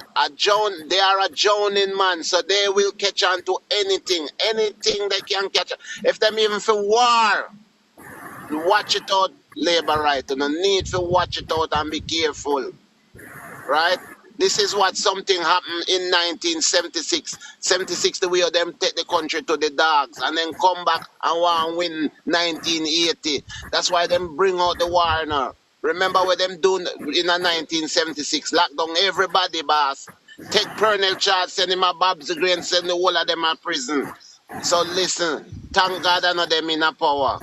They are a Joaning man, so they will catch on to anything they can catch. If them even for war, watch it out, labor right. You no need to watch it out and be careful. Right? This is what something happened in 1976. 76, the way of them take the country to the dogs and then come back and want to win 1980. That's why them bring out the war now. Remember what them doing in 1976? Lock down everybody, boss. Take Pernell charge, send him a Babs Green, send the whole of them to prison. So listen, thank God I know them in a power.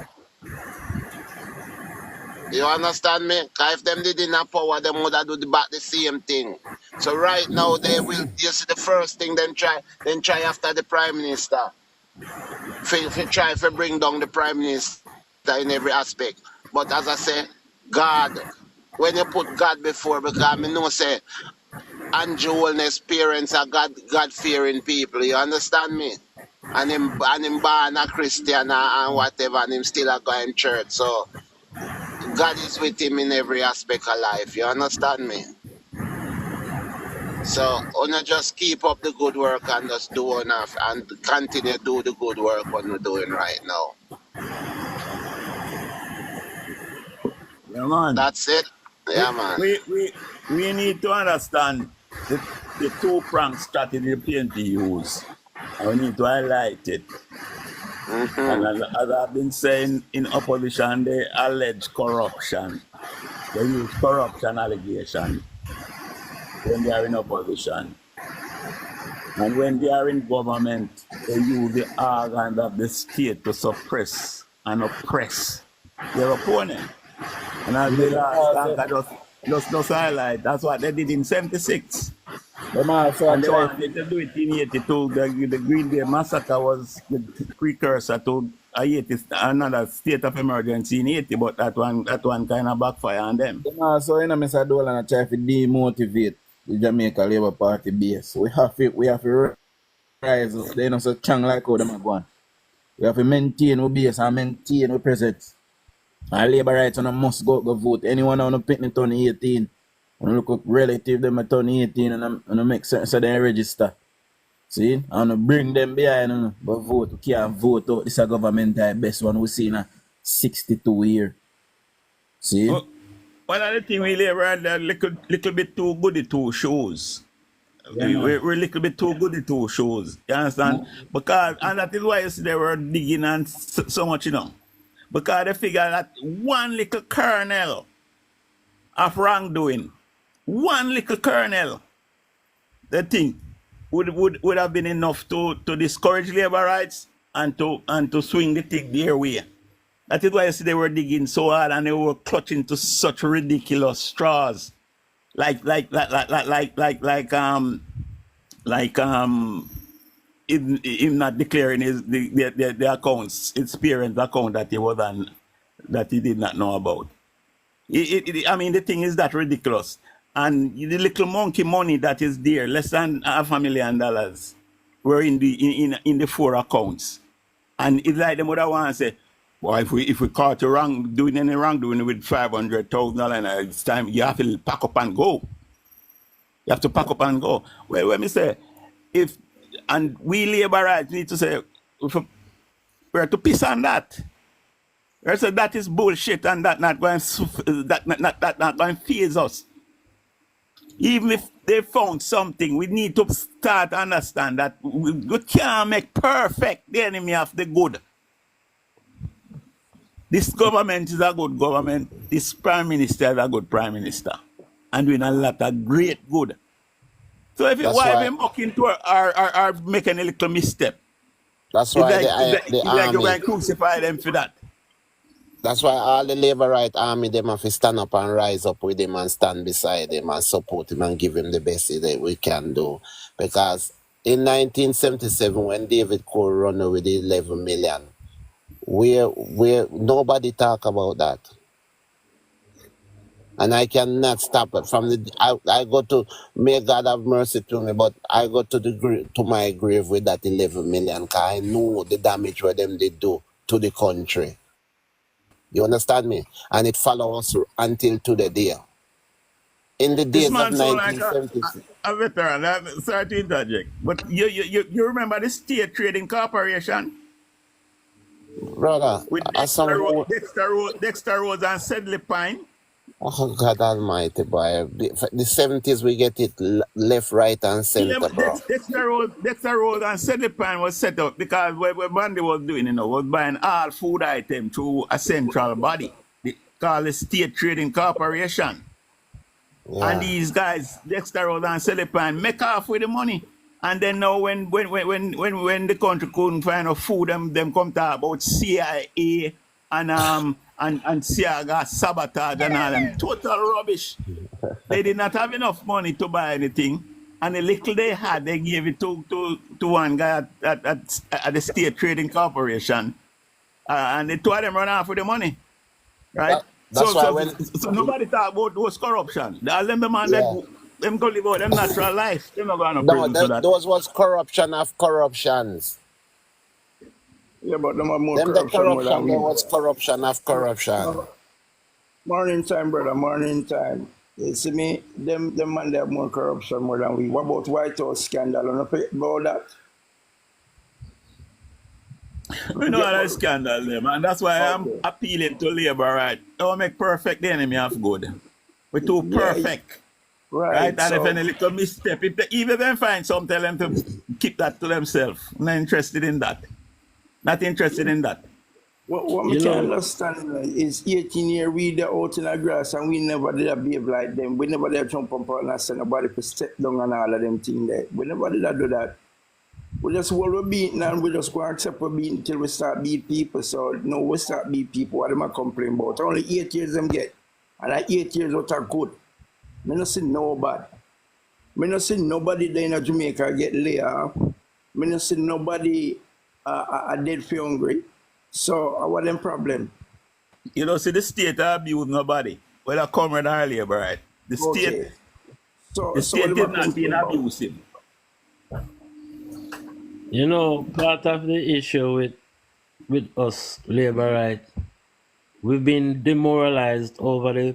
You understand me? Because if them did in a power, them would have do the same thing. So right now, they will, you see the first thing, then try after the Prime Minister. Try to bring down the Prime Minister in every aspect. But as I say, God, when you put God before, because I know say, Andrew Wellness parents are God-fearing people, you understand me? And him born a Christian and whatever, and him still a going church. So God is with him in every aspect of life, you understand me? So, wanna just keep up the good work and just do enough and continue to do the good work what we're doing right now. Yeah, man. That's it. Yeah, man. We need to understand the two-pronged strategy the PNP use. And we need to highlight it. And as I've been saying, in opposition, they allege corruption. They use corruption allegation when they are in opposition. And when they are in government, they use the organs of the state to suppress and oppress their opponent. And as the last I just highlight, that's what they did in 76. And they wanted to do it in 82. The Green Day massacre was the precursor to another state of emergency in 80, but that one kind of backfire on them. So Mr. Dolan try to demotivate the Jamaica Labour Party base. We have to rise up. They not so strong like how them are going. We have to maintain our base and maintain our presence. And Labour rights must go vote. Anyone on the picnic turn 18. When look up relative them turn 18 and make certain so they register. See? And bring them behind but vote. We can't vote out. This is a government best one we see in a 62 year. See? One of the things we Labour are a little bit too goody two shows. Yeah, we're a little bit too goody two shows. You understand? Because and that is why you see they were digging and so much, you know. Because they figure that one little kernel of wrongdoing, one little kernel, the thing would have been enough to discourage labor rights and to swing the thing their way. That is why you see they were digging so hard and they were clutching to such ridiculous straws, like him not declaring the accounts, his parents' account that he did not know about. I mean, the thing is that ridiculous. And the little monkey money that is there, less than $500,000, were in the 4 accounts. And it's like them would have want to say, well, if we caught you doing any wrongdoing with $500,000, it's time you have to pack up and go. You have to pack up and go. Well, let me say, and we labor rights need to say, we're to piss on that. We say that is bullshit and that not going to phase us. Even if they found something, we need to start to understand that we can't make perfect the enemy of the good. This government is a good government. This prime minister is a good prime minister. And doing a lot of great good. So if you wipe him up into or making a little misstep, that's why the army, you're going to crucify them for that. That's why all the labor right army, them have to stand up and rise up with him and stand beside him and support him and give him the best that we can do. Because in 1977, when David Cole run away with 11 million, nobody talk about that. And I cannot stop it from I go to, may God have mercy to me, but I go to my grave with that 11 million because I know the damage what them they do to the country. You understand me? And it follows us until to the day. In the days of 1976. Like a veteran, sorry to interject, but you remember the State Trading Corporation? Brother, with Dexter Rhodes and Sedley Pine. Oh, God Almighty, boy. The 70s, we get it left, right, and center, yeah, bro. Dexter Rhodes and Sedley Pine was set up because what Bandy was doing, was buying all food items through a central body called the State Trading Corporation. Yeah. And these guys, Dexter Rhodes and Sedley Pine, make off with the money. And then now when the country couldn't find enough food, them come talk about CIA and Siaga, sabotage and all them. Total rubbish. They did not have enough money to buy anything. And the little they had, they gave it to one guy at the State Trading Corporation. And the two of them run off with the money. Right? So nobody talk about those corruption. All them the man that them go live out them natural life. They're not going to prison for that. Those was corruption of corruptions. Yeah, but them are more corruption. There was corruption of corruption. Morning time, brother. Morning time. You see me, them man they have more corruption more than we. What about White House scandal? And about that. We know that scandal them, and that's why I'm Okay. appealing to Labour, right? Don't make perfect the enemy of good. We're too Yeah, perfect. Right? right. And if So any little misstep, if they, even them find some, tell them to keep that to themselves. Not interested in that. Not interested in that. what we You can know, understand is 18 years we there out in the grass and we never did a behave like them. We never did jump up and say nobody to step down and all of them things there. We never did do that. We just hold we beating and we just go and accept we beating until we start beat people. So no, we start beat people. What them a complain about? Only 8 years them get. And that 8 years out are good. Me not see nobody. Me not see nobody there in Jamaica get laid off. Me not see nobody dead for hungry. So what them problem? You know, see the state abuse nobody. Well, I come with earlier, right? The state, Okay. So the what state them a is not being complain about? abusive. you know, part of the issue with us, Labour right, we've been demoralized over the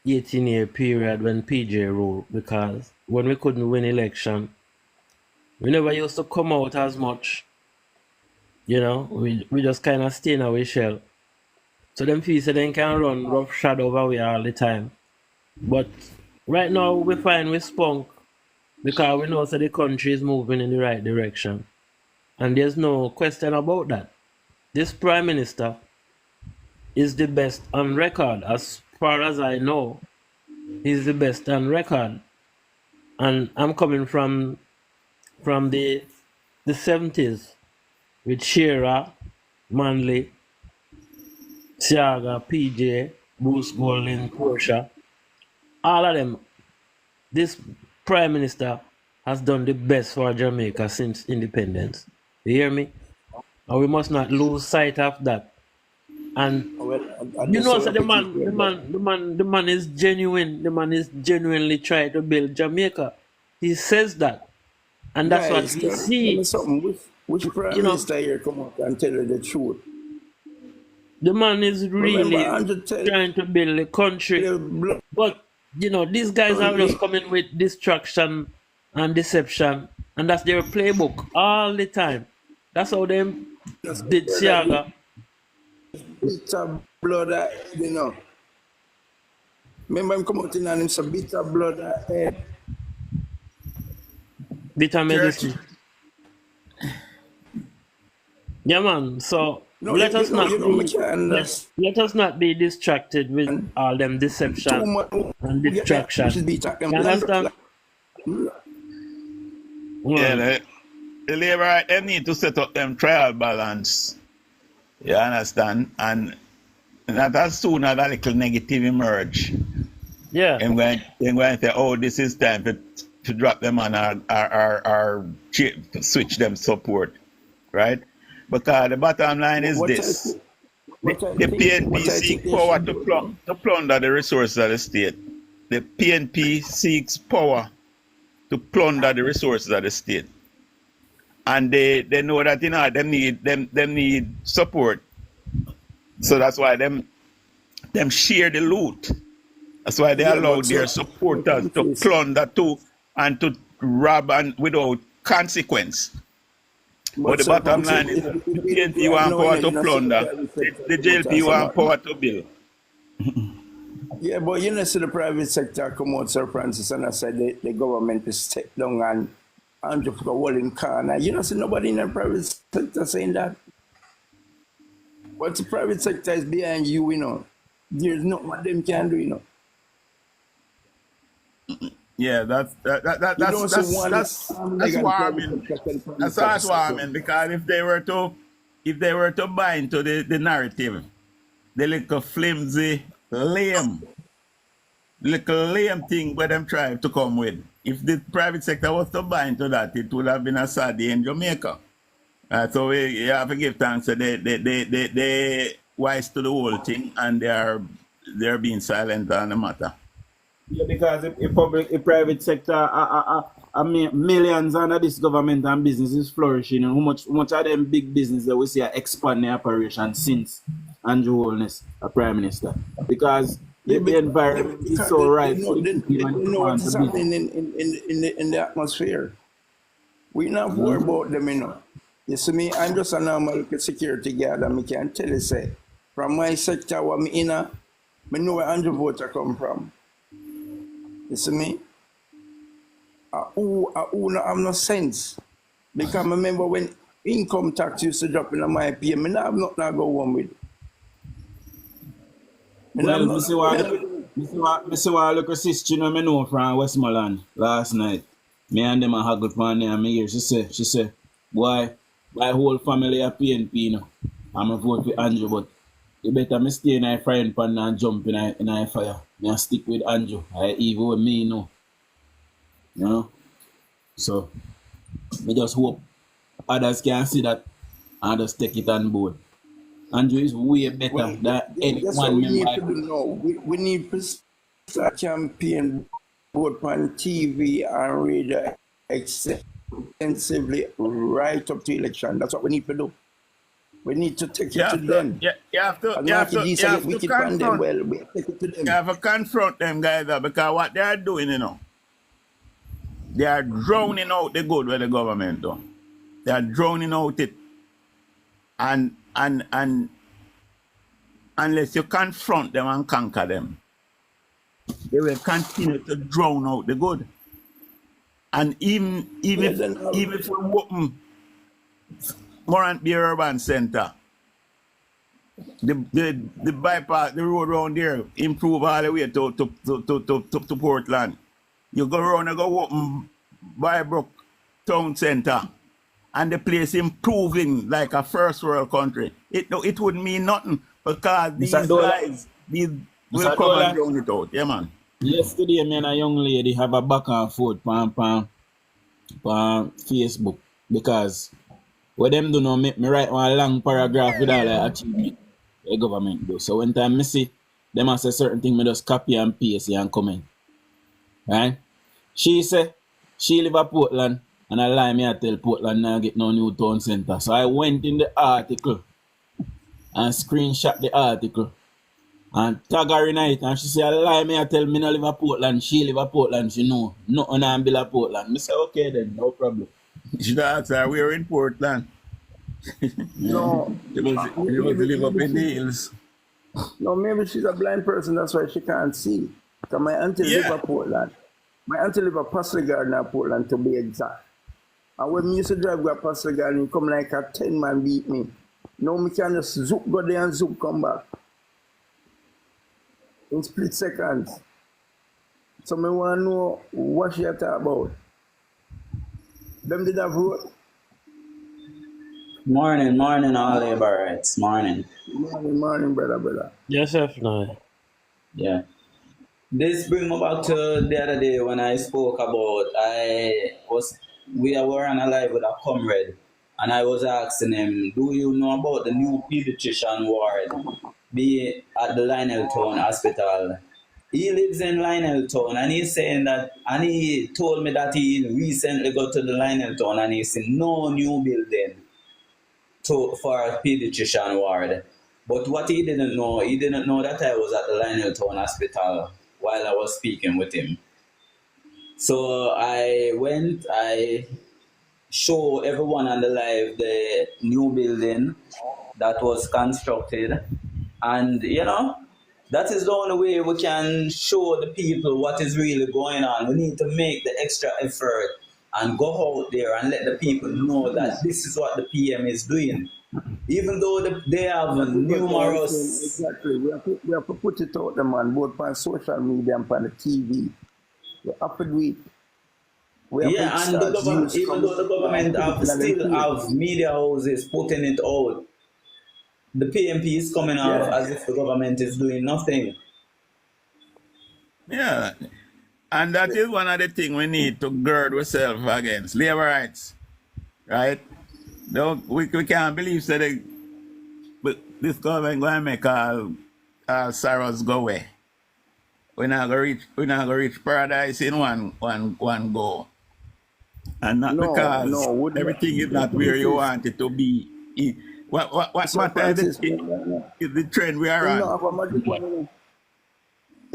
18-year period when PJ ruled because when we couldn't win election, we never used to come out as much. You know, we just kind of stay in our shell. So them feel say they can run roughshod over we all the time. But right now we find we spunk because we know that the country is moving in the right direction. And there's no question about that. This Prime Minister is the best on record. As far as I know, he's the best on record. And I'm coming from the 70s with Shearer, Manley, Siaga, PJ, Bruce Golding, Portia. All of them, this Prime Minister has done the best for Jamaica since independence. You hear me? And we must not lose sight of that. And Well, you know, so the the man is genuine. The man is genuinely trying to build Jamaica. He says that, and that's what guys, we tell see. me something. Which Prime You know, Minister here come out and tell you the truth? the man is Remember, really Andrew tell trying to build a country. you But you know, these guys are just coming with distraction and deception, and that's their playbook all the time. That's how they did Siaga. bitter blood, you know. Remember him come out in and him say bitter blood head. Bitter Church, medicine. Yeah, man. So No, let us not me be can let us not be distracted with understand. all them Too deception much. and We get that. distraction. Should be talking You understand? yeah, Well, the Labour right, they need to set up them trial balance. You understand? And not as soon as a little negative emerge, yeah. they're going to say, oh, this is time to drop them on our switch them support, right? Because the bottom line is this. The PNP seeks power to plunder the resources of the state. The PNP seeks power to plunder the resources of the state. And they know that them need support. So that's why them share the loot. That's why they allow their supporters to plunder too and to rob and without consequence. But the bottom line is the PNP want power to plunder. The JLP want power to build. Yeah, but you know, see the private sector come out, Sir Francis, and I said the government is step down and just go all in corner. You know, see nobody in the private sector saying that. But the private sector is behind you, you know. There's nothing what them can do, you know. Yeah, that's warming. That's heartwarming because if they were to buy into the narrative, the little flimsy, lame thing where them try to come with. If the private sector was to buy into that, it would have been a sad day in Jamaica. So you have to give thanks that they wise to the whole thing and they're being silent on the matter. Yeah, because the private sector, millions under this government and business is flourishing. And how much of them big business that we see are expand their operation since Andrew Holness, a prime minister. Because Yeah, the environment is because so they right for know, the people and they the know what man to is be. happening in the atmosphere. We not worry about them, you know. You see me, I'm just a normal security guard, and I can tell you, say, from my sector, what me in, I know where Andrew voter come from. You see me? Who no have no sense. Because I remember when income tax used to drop in my pay, I have nothing to go on with. Well, me see what look sister you know me know from Westmoreland last night. Me and them a haggle pan there and me hear she say, boy, my whole family a PNP you know. I'm a vote for Andrew, but you better me stay in a frying pan and jump in a fire. Me a stick with Andrew. Even with me you know. You know? So me just hope others can see that and just take it on board. Andrew is way better than any That's what one we need member. to do now. We need to start a campaign both on TV and radio extensively right up to election. That's what we need to do. We need to take it to them. You have to confront them. Well, we take it to them. You have to confront them guys because what they are doing, you know, they are drowning out the good with the government do. They are drowning out it. And unless you confront them and conquer them, they will continue to drown out the good. And even if we open Morant Bay Urban Center, the bypass, the road around there, improve all the way to Portland. You go around and go open Bybrook Town Center, and the place improving like a first world country. It would mean nothing because these guys will come and drown it out. Yeah, man. Yesterday, me and a young lady have a back and forth on Facebook because what them do now make me write one long paragraph with all the achievement the government do. So when time I see them say certain thing, me just copy and paste and comment. Right? She say she live at Portland and I lie me I tell Portland now get no new town center. So I went in the article and screenshot the article and tag her in it and she say I lie me I tell me no live at Portland, she live at Portland, she know. Nothing on bill at Portland. Me say okay then, no problem. You should ask her, we're in Portland. No. You must live up in the hills. No, maybe she's a blind person, that's why she can't see. Because my auntie live at Portland. My auntie live at Pastor Garden at Portland, to be exact. And when me used to drive to Pastor Garden, come like a 10-man beat me. Now me can just zoop go there and zoop come back. In split seconds. So me want to know what she talk about. Them did have vote. Morning, all laborites. Morning, brother. Yes, no. Yeah. This brings me back to the other day when I spoke about we were on a live with a comrade and I was asking him, do you know about the new pediatrician ward be at the Lionel Town Hospital? He lives in Lionel Town and he's saying that, and he told me that he recently got to the Lionel Town and he said no new building for a pediatrician ward. But what he didn't know that I was at the Lionel Town Hospital while I was speaking with him. So I show everyone on the live the new building that was constructed. And, that is the only way we can show the people what is really going on. We need to make the extra effort and go out there and let the people know that this is what the PM is doing. Even though they have numerous... Exactly. We have to put it out there, man, both on social media and on the TV. We have to do it. And the government, even though the government still have media houses putting it out, the PMP is coming out as if the government is doing nothing. Yeah. And that is one of the things we need to gird ourselves against. Labor rights. Right? No, we can't believe that this government going to make all sorrows go away. We're not going to reach paradise in one go. And not because everything is not where you want it to be. What matters is the trend we are on.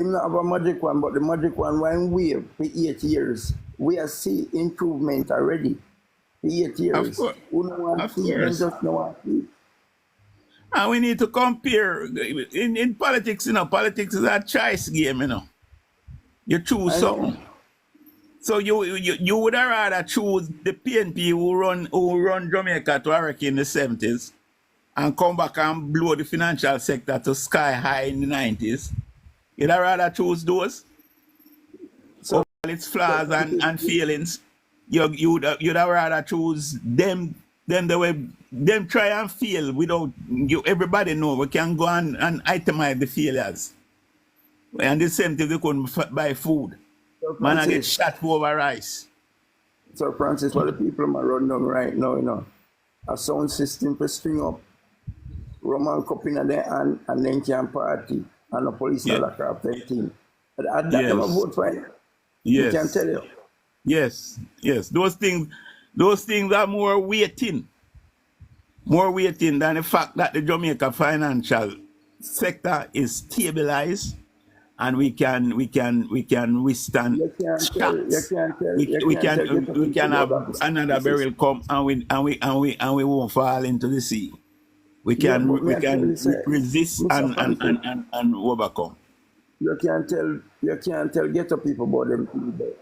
him not have a magic one, but the magic one when wave for 8 years. We are see improvement already. For 8 years. Of course. Who don't want Of to see them course. just don't want to see. And we need to compare. In politics, politics is a choice game, You choose something. So you would have rather choose the PNP who run Jamaica to Iraq in the 70s and come back and blow the financial sector to sky high in the 90s. You'd have rather choose those? So all its flaws and failings, you'd have rather choose them try and fail without everybody know. We can go and itemize the failures. And the same thing, they couldn't buy food. So Man, I get shot for over rice. So Francis, what the people are running down right now, a sound system to string up Roman cup in their hand and then can party and the police are lock up their team. But at that time I vote for it. Yes. I can tell you. Yes. Those things are more weighting than the fact that the Jamaica financial sector is stabilized and we can withstand shocks. We can have another barrel come and we won't fall into the sea. We can resist and overcome. You can't tell ghetto people about them people.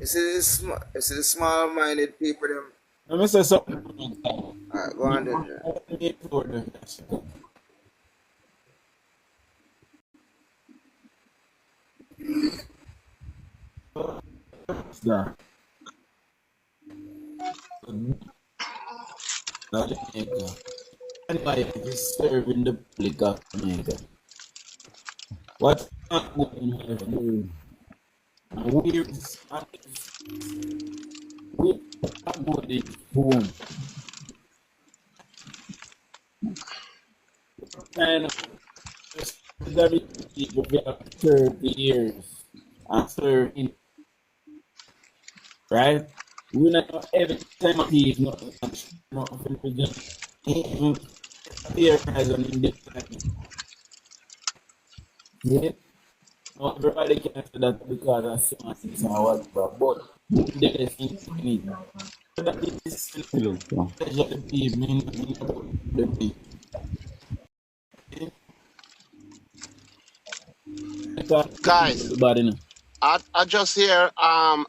You see the small-minded people them. Let me say something. Alright, go on then. Anybody is serving the public of Jamaica. What's not going on? We're not going home. And people have 30 years and serving, right? We're not every time of these, not even here as an independent. Yeah. Not everybody can say that because of semantics and whatever, but there is infinite. That is the Guys, I just hear a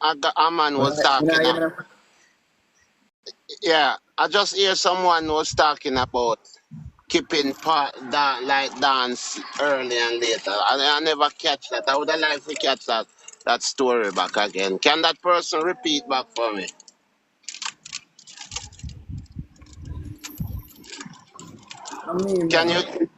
man was talking. Yeah, I just hear someone was talking about keeping dance early and later. I never catch that. I would have liked to catch that story back again. Can that person repeat back for me? I mean, Can you?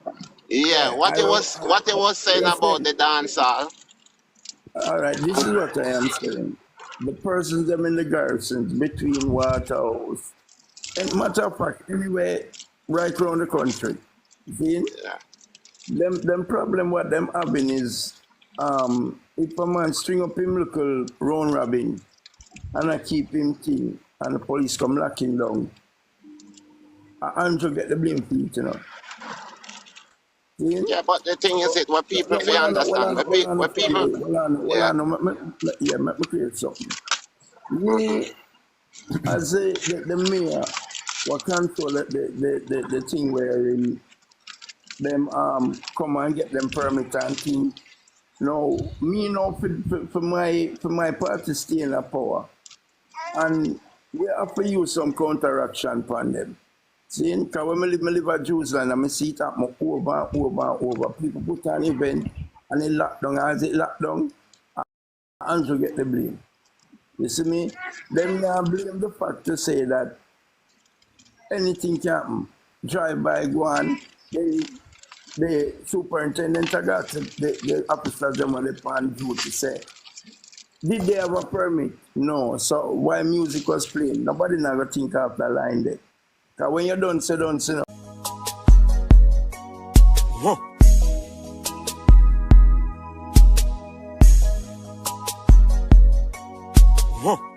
Yeah, what he was saying about the dancer. All right, this is what I am saying. The persons them in the garrisons between Waterhouse, and matter of fact, anyway, right around the country. See? Yeah. Them problem what them having is if a man string up him local round robin and I keep him thing and the police come lock him down, Andrew get the blame for it, See? Yeah, but the thing is, what people feel understand. Let me create something. Me, as the mayor, will control the thing where them come and get them permit and thing. No, me now for my party stay in the power, and we have to use some counteraction upon them. See, because when I live at Jerusalem, and I see it happen over. People put an event and they lock down. As it lock down, Andrew get the blame. You see me? Them now blame the fact to say that anything can happen. Drive by, go on. The superintendent got the officers them on the pan duty say. Did they have a permit? No. So why music was playing? Nobody never think of the line there. Because when you're done, say done, say no. Whoa.